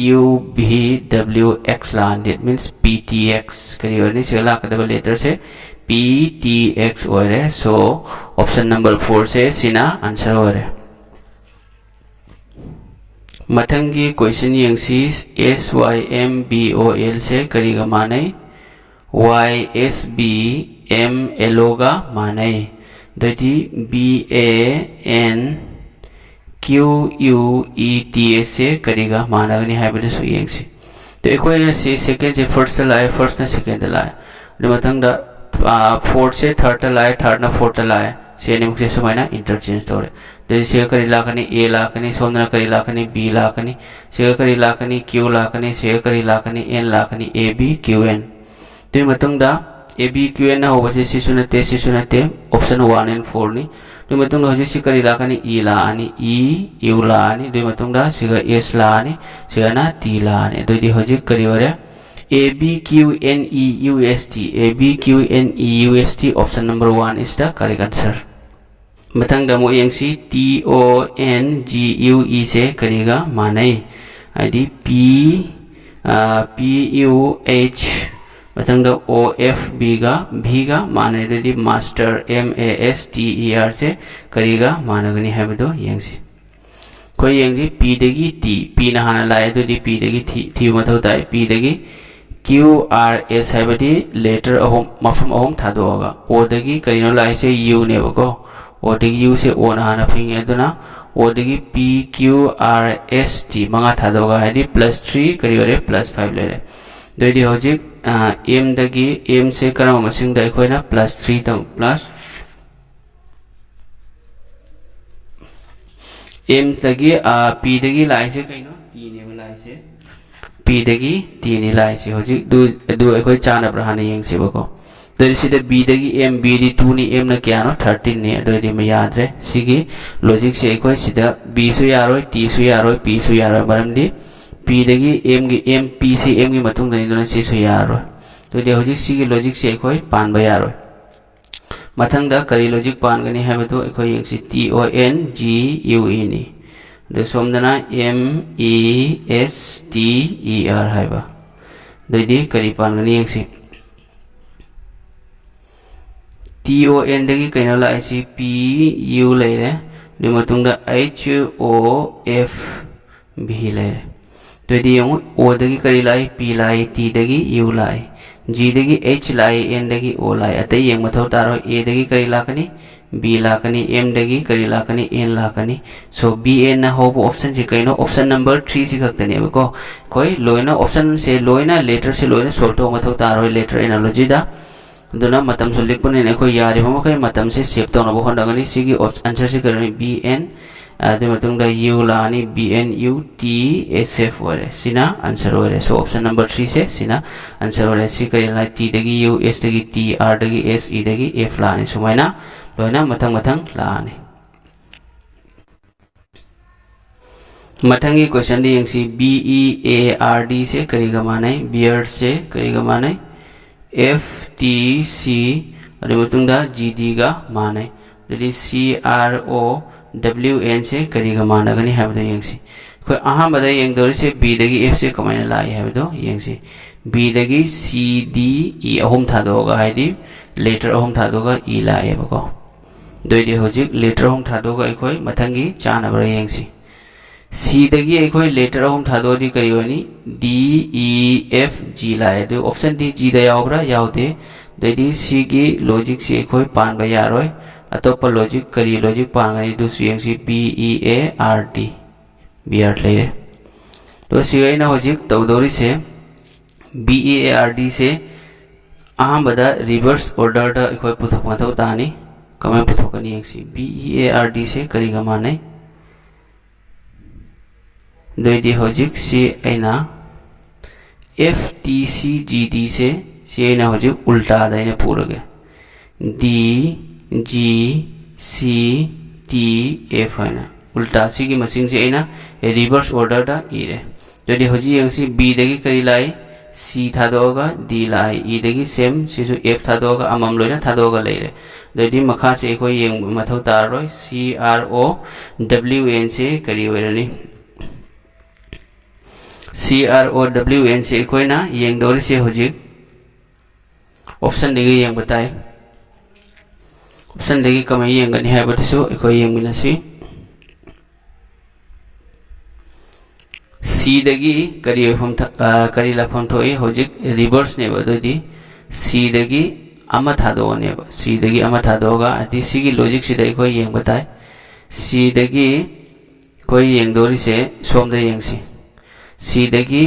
U V W X La that means PTX करेगा नहीं से ला कर लेटर से PTX हो रहे सो ऑप्शन नंबर 4 से सिना आंसर हो रहे मथंगी क्वेश्चन यंगसी SYMBOL से करीगा माने YSBMLO का माने दती BANQUETS से करीगा माना नहीं है बड़े सो यंगसी तो एक बार से सेकंड से फर्स्ट लाए फर्स्ट ना सेकंड लाए मथंग दा फोर्थ से थर्ड लाए थर्ड ना फोर्थ लाए से निमुख से सुमाइना इंटरचेंज तोड़े तो से करी लाकनी A लाकनी सोमना करी लाकनी B लाकनी से करी लाकनी Q लाकनी से करी लाकनी N लाकनी AB QN तो मतंग दा AB QN ना होगा से सुनते ऑप्शन 1 and 4 नि तो मतंग हो से करी लाकनी E लानी E U लानी तो मतंग दा से S लानी से ना T लानी तो दी हो जे करी वाले ABQNEUST ABQNEUST option number 1 is the correct answer मथंग Damoh यंगसी TONGUE से करेगा माने आईडी PUH मथंग द OFB का भी का माने रेडी मास्टर MASTER से करेगा मानगनी है बदो यंगसी कोई यंगसी P देगी T P नहाना लाए तो दी P देगी T मत होता है P देगी QRS है बदी लेटर अहोम मफम अहोम था दो होगा O देगी करीनो लाई से U ने बको O देगी U से O नहाना फिंगे तो ना O देगी PQRST मंगा था दो होगा है दी +3 करीबरे +5 ले रहे दो दी हो जी M देगी M से करम मसिंग दाई कोई ना +3 तक प्लस M देगी P देगी लाई से कहीं नो T ने लाई से P देगी T ने लाई से हो जी दो कोई चार अब्राहने यंग से बको तो इसी तरह B देगी M B दी 2 नी M ना क्या नो 13 ने दो दी में याद रहे सीगी लॉजिक से कोई सीधा B सु यारो T सु यारो P सु यारो बरम दी P देगी M की M P से M की मतुंग नहीं दोनों C सु यारो तो दी हो जी सीगी लॉजिक से कोई पान बयारो मथंग दा करी लॉजिक पान गनी है बतो कोई यंग से TONGUE नी दो सोमदना MESTER है बा दो दी करी पान गनी यंग से TON dagi kaino la isi PU leire du matungda HOF B leire to di yung O dagi kari lai P lai T dagi U lai G dagi H lai N dagi O lai atai yung mathau taro A dagi kari lakani B lakani M dagi kari lakani N lakani so BN na hobo option si kaino option number 3 si kaktani ko koi loina option se loina letter se loina solto mathau taro letter analogy da duna matam sulik pun ne ko yari mo kai matam se save to na bo hondagani sigi answer se karani BN ade matung da U lani BNU TSF wale sina answer wale so option number 3 se sina answer wale si kari la T dagi U S dagi T R dagi S E dagi F lani sumaina loina matang lani matangi question di yang si BEARD se kari ga manai beard se kari ga manai FTC ada betul dah GD ga mana jadi CROWN se kari ga mana gani hai betul yang si koi aha bada yang dori se B dagi F se kamaina lai hai betul yang si B dagi C D E ahum tha do ga hai di letter ahum tha do ga E lai hai bako doi di hojik letter ahum tha do ga koi matangi chana bara yang si C dagi koi letter ahum tha do di kari wani D E F G lai do option D G da yaubra yaude doi di C gi logic se koi pan ba yaroi atopa logic kari logic pan gani du su yang si BEARD BR lai to si ai na hojik tawdori se BEARD se aham bada reverse order da koi puthok mathau tani kamai puthokani yang si BEARD se kari ga manai doi di hojik si aina FTC GD se si aina hojik ulta da ina pura ge D G C T F aina ulta si ki masing si aina reverse order da ire doi di hoji yang si B dagi kari lai C thadoga D lai E dagi same si su F thadoga amam loina thadoga leire doi di makha se koi yang mathau taroi CROWN se kari oirani CROWN se koi na yang dori se hojik option dagi yang batai option dagi kamai yang gani hai batisu koi yang minasi C dagi kari la phom thoi hojik reverse ne ba doi di C dagi ama thado ne ba C dagi ama thado ga ati C gi logic si dai koi yang batai C dagi koi yang dori se som da yang si C dagi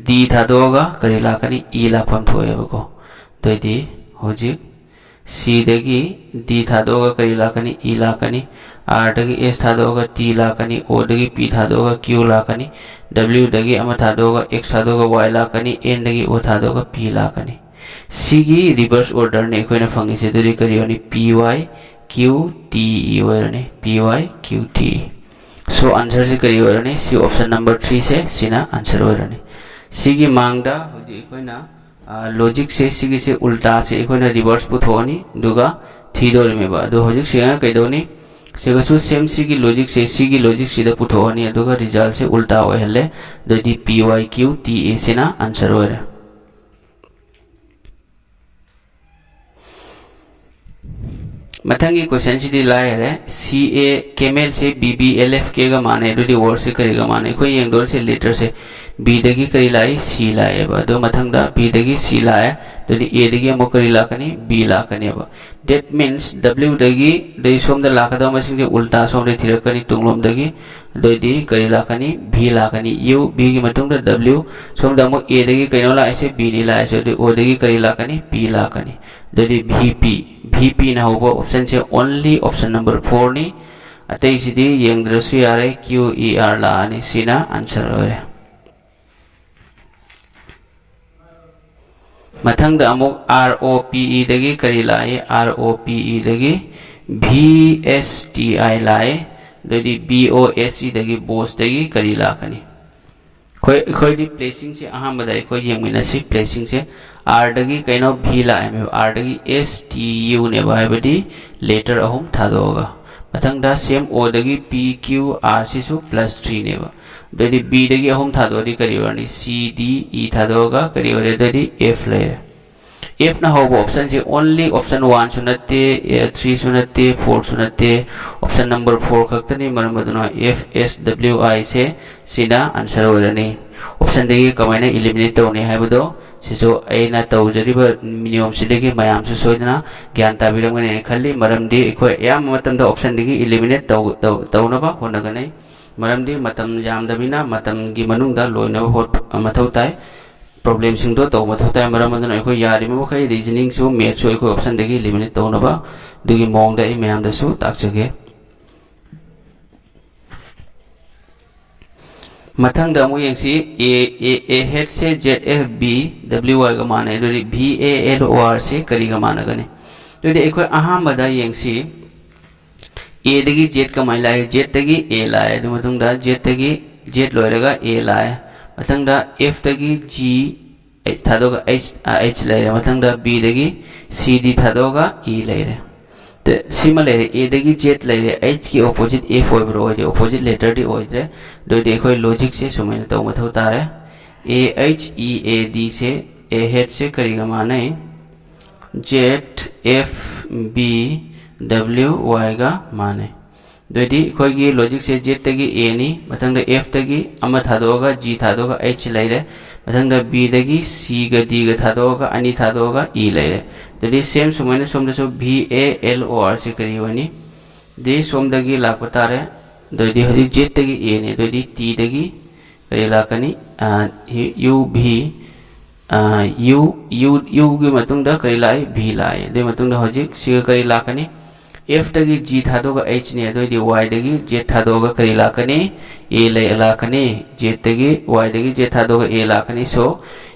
D thadoga kari lakani E la phom thoe ba ko doi di hojik C dagi D thadoga kari lakani E lakani R dagi S thadoga T lakani O dagi P thadoga Q lakani W dagi ama thadoga X thadoga Y lakani N dagi O thadoga P lakani C gi reverse order ne koina phangi se duri kari oni PY Q T E wani PY Q T so answer se kari warani C option number 3 se sina answer warani C gi mangda hoji koina logic se C gi se ulta se koina reverse puthoni duga thidor me ba do hoji se kai doni se ga su same C gi logic se da puthoni duga result se ulta ho hele do di PYQ T A sina answer wara mathangi question si di lai hai CA camel se BBLF ke ga mane do di word se kare ga mane koi yang dor se letter se B dagi kari lai C lai ba do mathang da B dagi C lai do di A dagi mo kari lakani B lakani ba that means W dagi dei som da lakada masing je ulta som de thirakani tunglom dagi do di kari lakani B lakani U B gi matung da W som da mo A dagi kaino lai se B ni lai se do O dagi kari lakani P lakani do di VP na hobo option se only option number 4 ni atai sidi yang drasu yare QER la ani sina answer ore mathang da amuk ROPE dagi kari lai ROPE dagi VSTI lai dadi BOSE dagi boss dagi kari la kani koi di placing se aham badai koi yang mina si placing se R dagi kaino V la me R dagi STU ne ba badi later ahum thadoga mathang da same O dagi PQR si su plus 3 ne ba dadi B dagi ahum thado di kari wani C D E thadoga kari wari dadi F le F na hobo option se only option 1 sunate 3 sunate 4 sunate option number 4 khaktani maram aduna F S W I se sina answer orani option degi kamaina eliminate tawni haibado siso aina tawjariba minimum sidegi mayam su soidna gyan tabirangane khalli maramdi ekoi yam matamda option degi eliminate tawnaba honagane maramdi matam yamdabina matam gi manungda loina hot mathau tai problem sing do taw mathau tai maram aduna ekoi yari ma kai reasoning su math su ekoi option degi eliminate tawnaba dugi mongda e mayam da su takchage mathang da mu yengsi a head se z f b w y ga mane do v a l o r se kari ga mana gane do de ekoi aham bada yengsi a dagi z ka mai lai z dagi a lai do mathang da z dagi z loiraga a lai mathang da f dagi g thadoga h lai mathang da b dagi c d thadoga e lai the similarly a dagi z lai h ki opposite f oibro the opposite letter di oidre do de khoi logic se sumaina taw mathau tare a h e a d se a head se kari ga manai z f b w y ga manai do di khoi gi logic se z tagi a ni mathang da f tagi ama thadoga g thadoga h laire mathang da b dagi c ga d ga thadoga ani thadoga e laire do di same sumaina somda so v a l o r se kari wani de somdagi lakotare do di hodi z tagi a ni do di t dagi kari lakani u v u gi matung da kari lai v lai de matung da hoji c kari lakani f dagi g thadoga h ni do di y dagi z thadoga kari lakani a lai lakani z dagi y dagi z thadoga a lakani so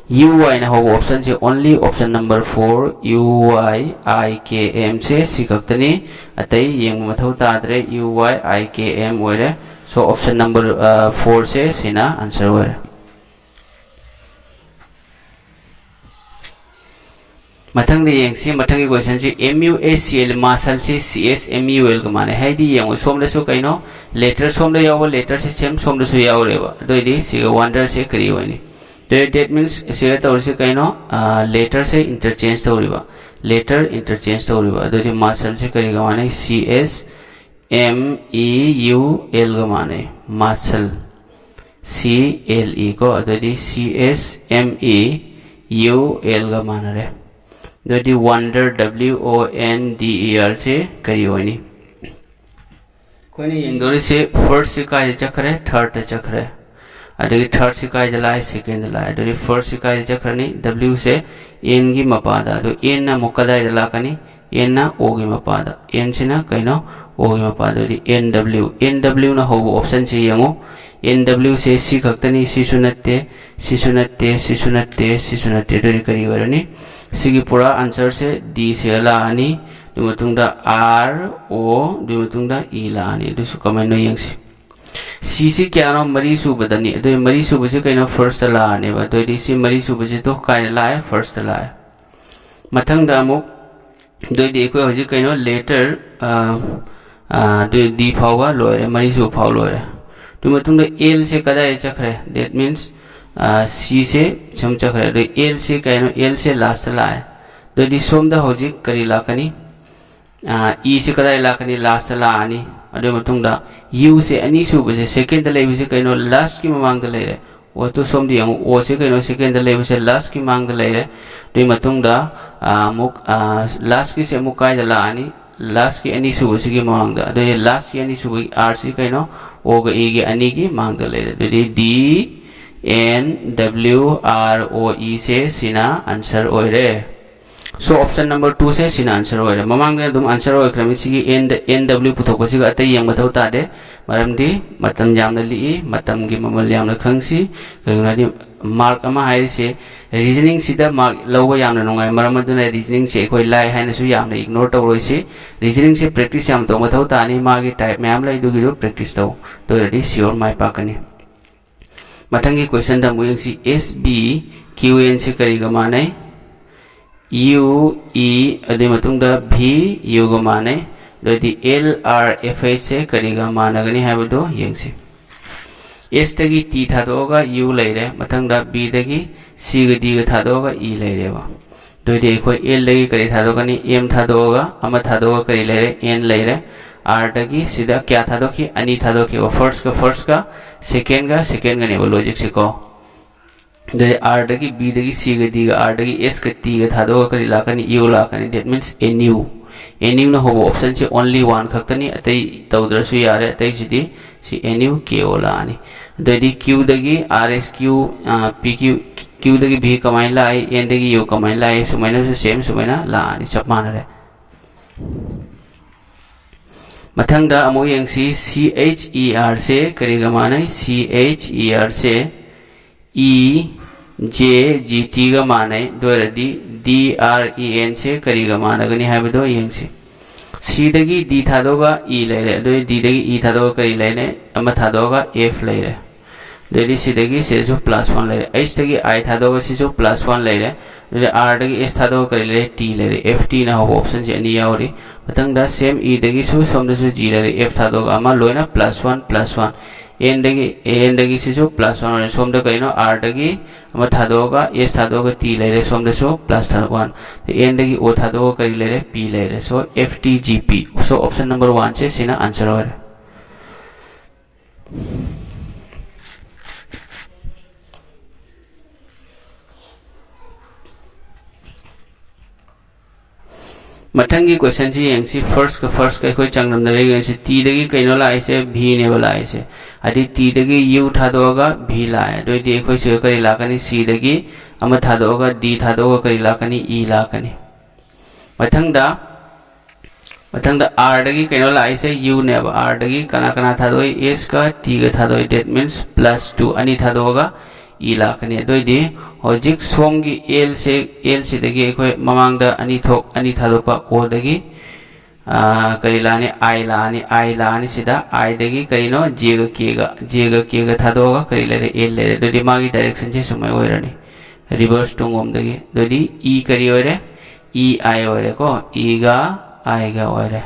u y na ho option se only option number 4 u y I k m se sikaktani atai yeng mathau tadre u y I k m oire so option number 4 se sina answer oire mathang de yengsi mathang gi question si MUACL masal si CSMUL ga mane haidi yeng somle so kaino letter somle yawa letter se sem somle so yawa reba doidi si wonder se kari wani that means se tawr se kaino letter se interchange tawriba letter interchange tawriba doidi masal se kari ga mane CSMEUL ga mane masal CLE ko doidi CSMEUL ga mane re the wonder WONDER से करी होनी कोई नहीं यंदोरी से first से काय चक्र है third चक्र है अरे third से काय जलाए second जलाए अरे first से काय चक्र नहीं W से N की मपादा तो N ना मुक्कदा जला कनी N ना O की मपादा N से ना कहीं ना O की मपादा अरे NW ना हो option से यंगो NW से C खक्तनी C सुनते तो करी वरनी सिगी पूरा आंसर से D से लानी दुमतुंगदा R O दुमतुंगदा E लानी दुसु कमेंट नो यंगसी C से क्या ना मरी सुबदनी तो मरी सुब से कहीं ना फर्स्ट लाने बा तो D से मरी सुब से तो काय लाए फर्स्ट लाए मथंगदा मुक दो D को हजी कहीं ना लेटर दो D फाउगा लोरे मरी सुब फाउ लोरे दुमतुंगदा L से कदा चक्रे that means C से सम चक्र है L से कहनो L से लास्ट लाए तो दी सोम दा होजी करी लाकनी E से कदा लाकनी लास्ट लानी अरे मतुंगदा U से अनि सुब से सेकंड दा लेबे से कहनो लास्ट की मांग दा ले रे वो तो सोम दी हम O से कहनो सेकंड दा लेबे से लास्ट की मांग दा ले रे तो मतुंगदा मुक लास्ट की से मुकाय दा लानी लास्ट की अनि सुब से की मांग दा तो ये लास्ट की अनि सुब R से कहनो O के E के अनि की मांग दा ले रे तो D NWROE से सिना आंसर ओइरे सो ऑप्शन नंबर 2 से सिना आंसर ओइरे ममांग ने दुम आंसर ओइ क्रम सिगी NW पुथोक सिग अतै यंग मथौ तादे मरमदि मतम यामना लि मतम गी ममल यामना खंगसी कयनादि मार्क अमा हाइरि से रीजनिंग सिदा मार्क लौबा यामना नोंगाय मरमदुना रीजनिंग से कोइ लाइ हाइनसु यामना इग्नोर तौरोइ से रीजनिंग से प्रैक्टिस याम तो मथौ तानि मागी टाइप मैम लाई दुगिदो प्रैक्टिस तौ तो रेडी श्योर माय पाकनी मथंगी क्वेश्चन दा मुयंगसी SBQN से करीगा माने UE अदे मतुंगदा VU गा माने दोदी LRFH से करीगा मानगनी हाबदो यंगसी S तगी T थादोगा U लैरे मथंगदा B तगी C गा D गा थादोगा E लैरे बा दोदी एखोय एल दगी करी थादोकनी एम थादोगा अमा थादोगा करी लेरे एन लेरे आर दगी सिदा क्या थादोकी अनि थादोकी फर्स्ट का सेकेंड का नेबो लॉजिक से को दे आर दगी बी दगी सी गा डी गा आर दगी एस का टी गा थादोगा करी लाकनी यू लाकनी दैट मींस एन्यू ना होबो ऑप्शन से ओनली वन खक्तनी अतै तौद्रसु यारे अतै सिदी सी एन्यू के ओलानी दोदी क्यू दगी R S Q P Q दगी भी कमाई लाई एन दगी यू कमाई लाई सुमाइना से सेम सुमाइना लानी चप मानरे मथंगदा अमो यंगसी CHER से करीगा माने CHER से EJGT गा माने दोरदी DREN से करीगा मानगनी हाबिदो यंगसी C दगी D थादोगा E लेरे दो D दगी E थादोगा करी लेने अमा थादोगा F लेरे दोदी C दगी से जो +1 लेरे H दगी I थादोगा से जो +1 लेरे दोदी R दगी S थादोगा करी लेरे T लेरे FT ना हो ऑप्शन से अनि यावरी मथंगदा सेम E दगी सु सोमदसु G लेरे F थादोगा अमा लोइना +1 N दगी से जो +1 और सोमदा करिनो R दगी अमा थादोगा S थादोगा T लेरे सोमदसु +1 तो N दगी O थादोगा करी लेरे P लेरे सो FTGP सो ऑप्शन नंबर 1 से सीना आंसर हो रहा मथंगी क्वेश्चन जी यंगसी फर्स्ट का कोई चंगनम दरेगा से टी दगी कइनो लाइ से भी ने बलाइ से अदि टी दगी यू थादोगा भी लाए दोइ दे कोई से करी लाकनी सी दगी अम थादोगा डी थादोगा करी लाकनी ई लाकनी मथंगदा आर दगी कइनो लाइ से यू ने आर दगी कना थादोई एस का टी का थादोई दैट मींस +2 अनि थादोगा ई लाकनी दोइदि होजिक सोंगी एल से दगी कोई ममांगदा अनि थादोपा ओ दगी करी लाने आई लाने सिदा आई दगी करिनो जे गा थादोगा करी लेरे एल लेरे दोइदि मागी डायरेक्शन से समय ओइरानी रिवर्स टुंगोम दगी दोइदि ई करी ओइरे ई आई ओइरे को ई गा आई गा ओइरे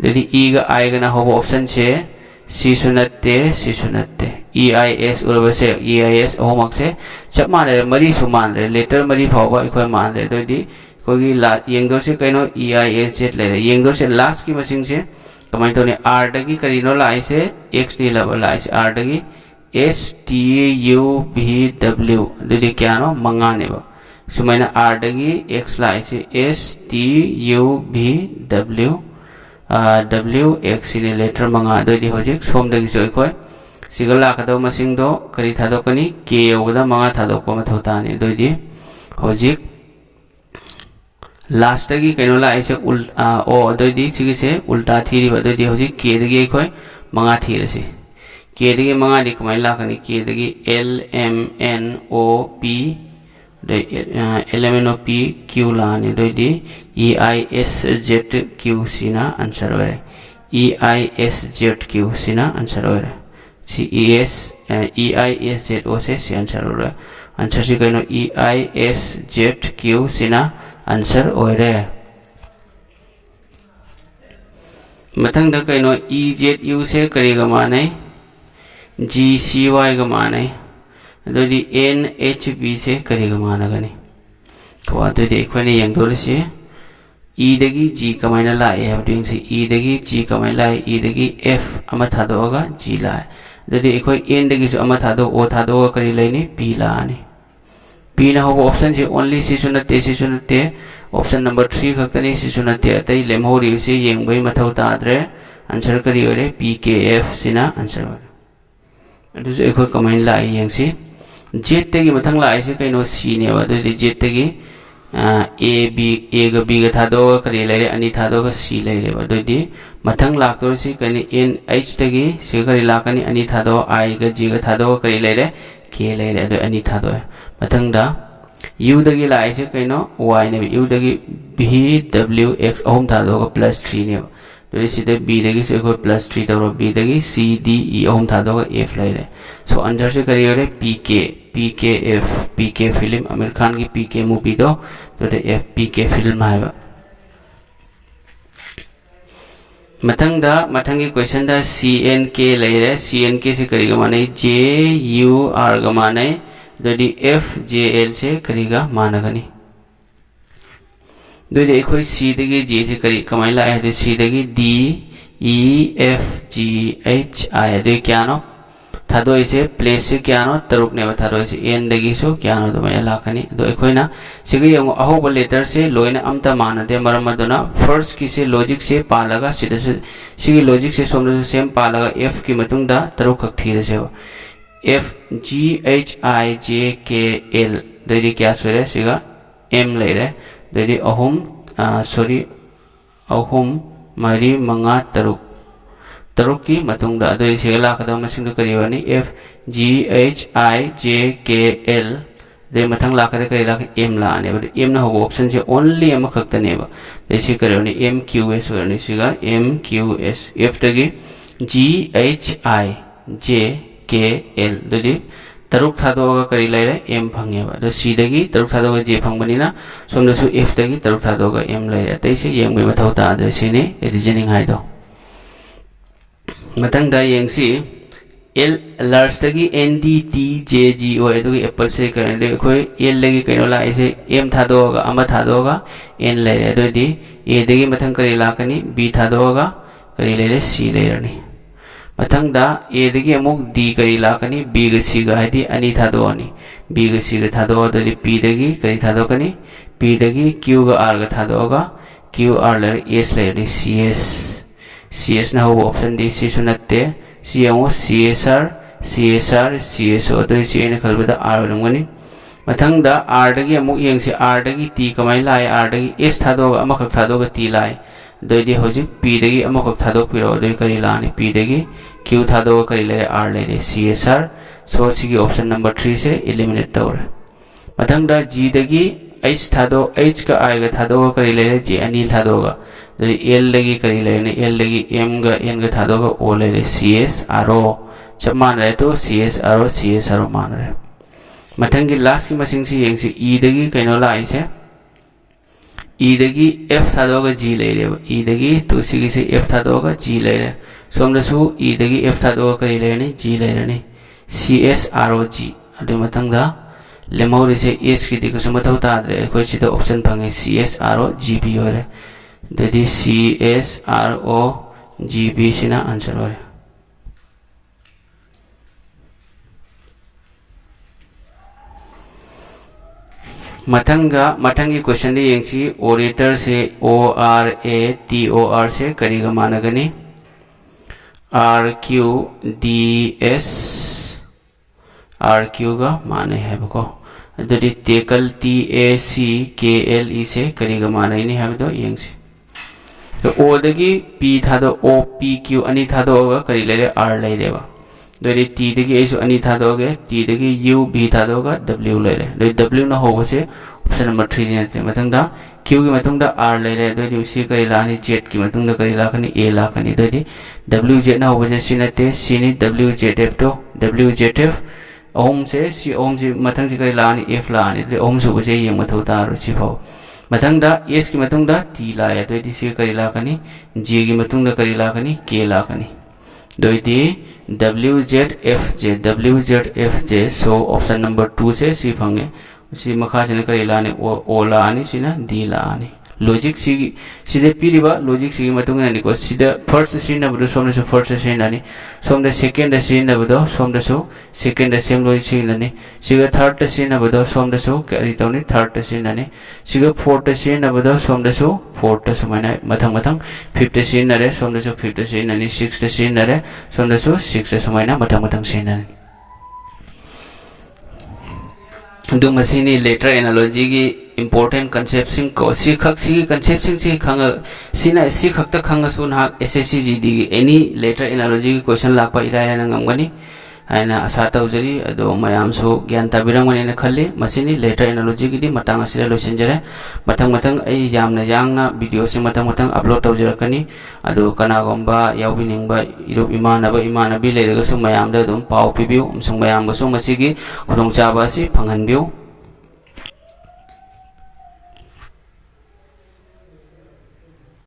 दोइदि ई गा आई गा ना होबो ऑप्शन से सी सुनते EIS उरबसे EIS होमक से चप माने मरी सुमान रे लेटर मरी फावबा इखोय मान रे दोइदि कोगी ला येंगदो से कइनो EIS जेट ले रे येंगदो से लास्ट की मसिंग से कमाई तो ने R दगी करिनो लाई से X नी लेवल लाई से R दगी STUVW दोइदि क्या नो मंगा नेबा सुमाइना R दगी X लाई से STUVW WX ने लेटर मंगा दोइदि होजिक सोम दगी जोय कोय सिगल लाखदो मसिंग दो करी थादो कनी के योगदा मंगा थादो को मथौतानी दोइदि होजिक लास्ट दगी कइनो ला ऐसे ओ दोइदि सिगि से उल्टा थीरि दोइदि होजिक के दगी कोय मंगा थीरसि के दगी मंगा दि कमाय लाखनी के दगी LMNOP LMNOP Q लानी दोइदि EISZQ सिना आंसर होय EISZQ सिना आंसर होय EISZO से आंसर हो रहा है आंसर से कहीं EISZQ सिना आंसर हो रहा है मथंग द कहीं EZU से करेगा माने GCY का माने दोदी NHB से करेगा माना गने तो आते देखो ने यंग दोले से E दगी G कमाइना लाए है बटिंग से E दगी G कमाइना लाए E दगी F अमर था दो होगा G लाए दोदी एक कोई N दगी से अमर था दो O था दो करी लेने P लाने P ना हो ऑप्शन से ओनली सिसुनते ऑप्शन नंबर 3 खक्तनी सिसुनते अतई लेमहोरी से यंग भाई मथौ ताद्रे आंसर करी ओरे PKF सिना आंसर ओरे अदुस एक कोई कमाइन लाए यंग से Z तगी मथंग लाए से कहीं C ने वादो Z तगी A गा B गा था दो करी ले रे अनि था दो का C ले रे वादो दी मथंग लाख तो सी कहीं N H तगी से करी लाकनी अनि था दो I गा G गा था दो करी ले रे K ले रे दो अनि था दो मथंग दा U दगी लाए से कहीं Y ने U दगी B W X ओम था दो का +3 ने तो सीधे B दगी से कोई +3 तो B दगी C D E ओम था दो का F ले रे सो आंसर से करी ओरे PKF PK film Aamir Khan की PK मूवी तो F PK फिल्म है मथंग की क्वेश्चन दा CNK ले रे CNK से करेगा माने JUR का माने दोदी FJL से करेगा माना गनी दोई दे कोई C दगी G से करी कमाई ला है तो C दगी D E F G H I दो क्या नो था दो इसे प्लेस से क्या नो तरुक ने बता दो इसे N दगी सो क्या नो तो मैं लाखनी दो कोई ना सिगे यंग अहो बल लेटर से लोइन अम्ता मान दे मरम दोना फर्स्ट की से लॉजिक से पालगा सिगे लॉजिक से सोम सेम पालगा F की मतुंग दा तरुक खक थी से F G H I J K L दोई क्या सोरे सिगा M ले रहे दोई अहोम अहोम मरी मंगा तरुक की मतुंग दा दोई सिगा लाखदा मसिंग करी वानी F G H I J K L दे मथंग लाखदे करी लाख M लाने बट M ना हो ऑप्शन से ओनली M खक्ता ने बा जैसे करी वानी M Q S वानी सिगा M Q S F तगी G H I J K L दोई तरुक था दो करी ले रहे M फंगे बा तो C दगी तरुक था दो J फंग बनी ना सोम दसु F दगी तरुक था दो M ले रहे तैसे ये में मथौता आदर से ने रीजनिंग है दो मतंग दा यंगसी L लार्ज तगी N D T J G O A दोगी एप्पल से करने कोई L लगी कहीं ला ऐसे M था दो होगा अम्बा था दो होगा N ले रहे दो दी ये दगी मतंग करी ला कनी B था दो होगा करी ले रहे C ले रहे मतंग दा A दगी अमुक D करी ला कनी B ग C ग है दी अनि था दो अनि B ग C ग था दो दो दी P दगी करी था दो कनी P दगी Q ग R ग था दो होगा Q R ले रहे S ले रहे CS ना हो ऑप्शन डी C सुनते C यंगो CSR तो इसे इन्हें खल बता R रंगनी मतंग दा R दगी अमुक यंग से R दगी T कमाई लाए R दगी S था दो अमुक था दो ग T लाए दो दी हो जी P दगी अमुक था दो पिरो दो करी लाने P दगी Q था दो करी ले R ले रहे CSR सो सी की ऑप्शन नंबर 3 से एलिमिनेट तो रहे मतंग दा G दगी H था दो H का आएगा था दो करी ले रहे J अनिल था दो गा L लगी करी ले रहे L लगी M गा N गा था दो गा O ले रहे CS R O जब मान रहे तो CS R O मान रहे मतंग की लास्ट की मशीन से यंग से E दगी कहीं ला ऐसे E दगी F था दो गा G ले रहे E दगी तो इसी से F था दो गा G ले रहे सोम दसु E दगी F था दो गा करी ले रहे G ले रहे CS R O G अरे मतंग दा लेमोरी से S की दिक्कत समझ होता है कोई सीधा ऑप्शन पंगे CS R O G B हो रहे दे CS R O G B से ना आंसर हो रहे मतंगी क्वेश्चन दे यंगसी ओरेटर से ORATOR से करीगा मानगनी RQDS RQ का माने है बको दे टेकल TACKLE से करीगा माने नहीं है तो यंगसी तो O दगी P था तो OPQ अनि था तो होगा करी ले रहे R ले रहे बा दो T दगी ऐसे अनि था तो होगा T दगी U B था तो होगा W ले रहे दो W ना होगा से ऑप्शन नंबर 3 देते मतंग दा Q की मतंग दा R ले रहे दो उसी करी लानी Z की मतंग दा करी लाखनी A लाखनी दो WZ ना होगा से सीनते सीनी WZF तो WZF ओम से सी ओम से मतंग से करी लानी F लानी दो ओम से बचे ये मतोता रुचि भाव मतंग दा S की मतंग दा T लाया दो इसी करी लाखनी G की मतंग दा करी लाखनी K लाखनी दो WZFJ सो ऑप्शन नंबर 2 से सी फंगे उसी मखा से करी लाने O लानी सी ना D लानी लॉजिक सी सीधे पीरिबा लॉजिक सी मतुंग ना निको सीधे फर्स्ट सीन ना बदो सोम दे फर्स्ट सीन ना नि सोम दे सेकंड सीन ना बदो सोम दे सो सेकंड सेम लॉजिक सीन ना नि सीगा थर्ड सीन ना बदो सोम दे सो कैरी तौनी थर्ड सीन ना नि सीगा फोर्थ सीन ना बदो सोम दे सो फोर्थ समाना मथंग फिफ्थ सीन ना रे सोम दे सो फिफ्थ सीन ना नि सिक्स्थ सीन ना रे सोम दे सो सिक्स्थ समाना मथंग सीन ना दो मशीनी लेटर एनालॉजी की important conception को सीखक सी conception सी खंग सीना सीखक तक खंग सुन हा SSC GD any letter analogy की क्वेश्चन लापा इलाया नंगमगनी है ना साता उजरी दो मयाम सो ज्ञान ताबिरंगमनी ने खल्ली मशीनी लेटर एनालॉजी की दी मतंग असिले लोशन जरे मतंग ऐ यामना यांगना वीडियो से मतंग अपलोड तौजरकनी अदो कनागोंबा याउबिनिंगबा इरुप इमानबी लेरगसु मयाम दा दुम पाउ पिबिउ अमसुंग मयाम गसु मसिगी खुदोंचाबा सि फंगनबिउ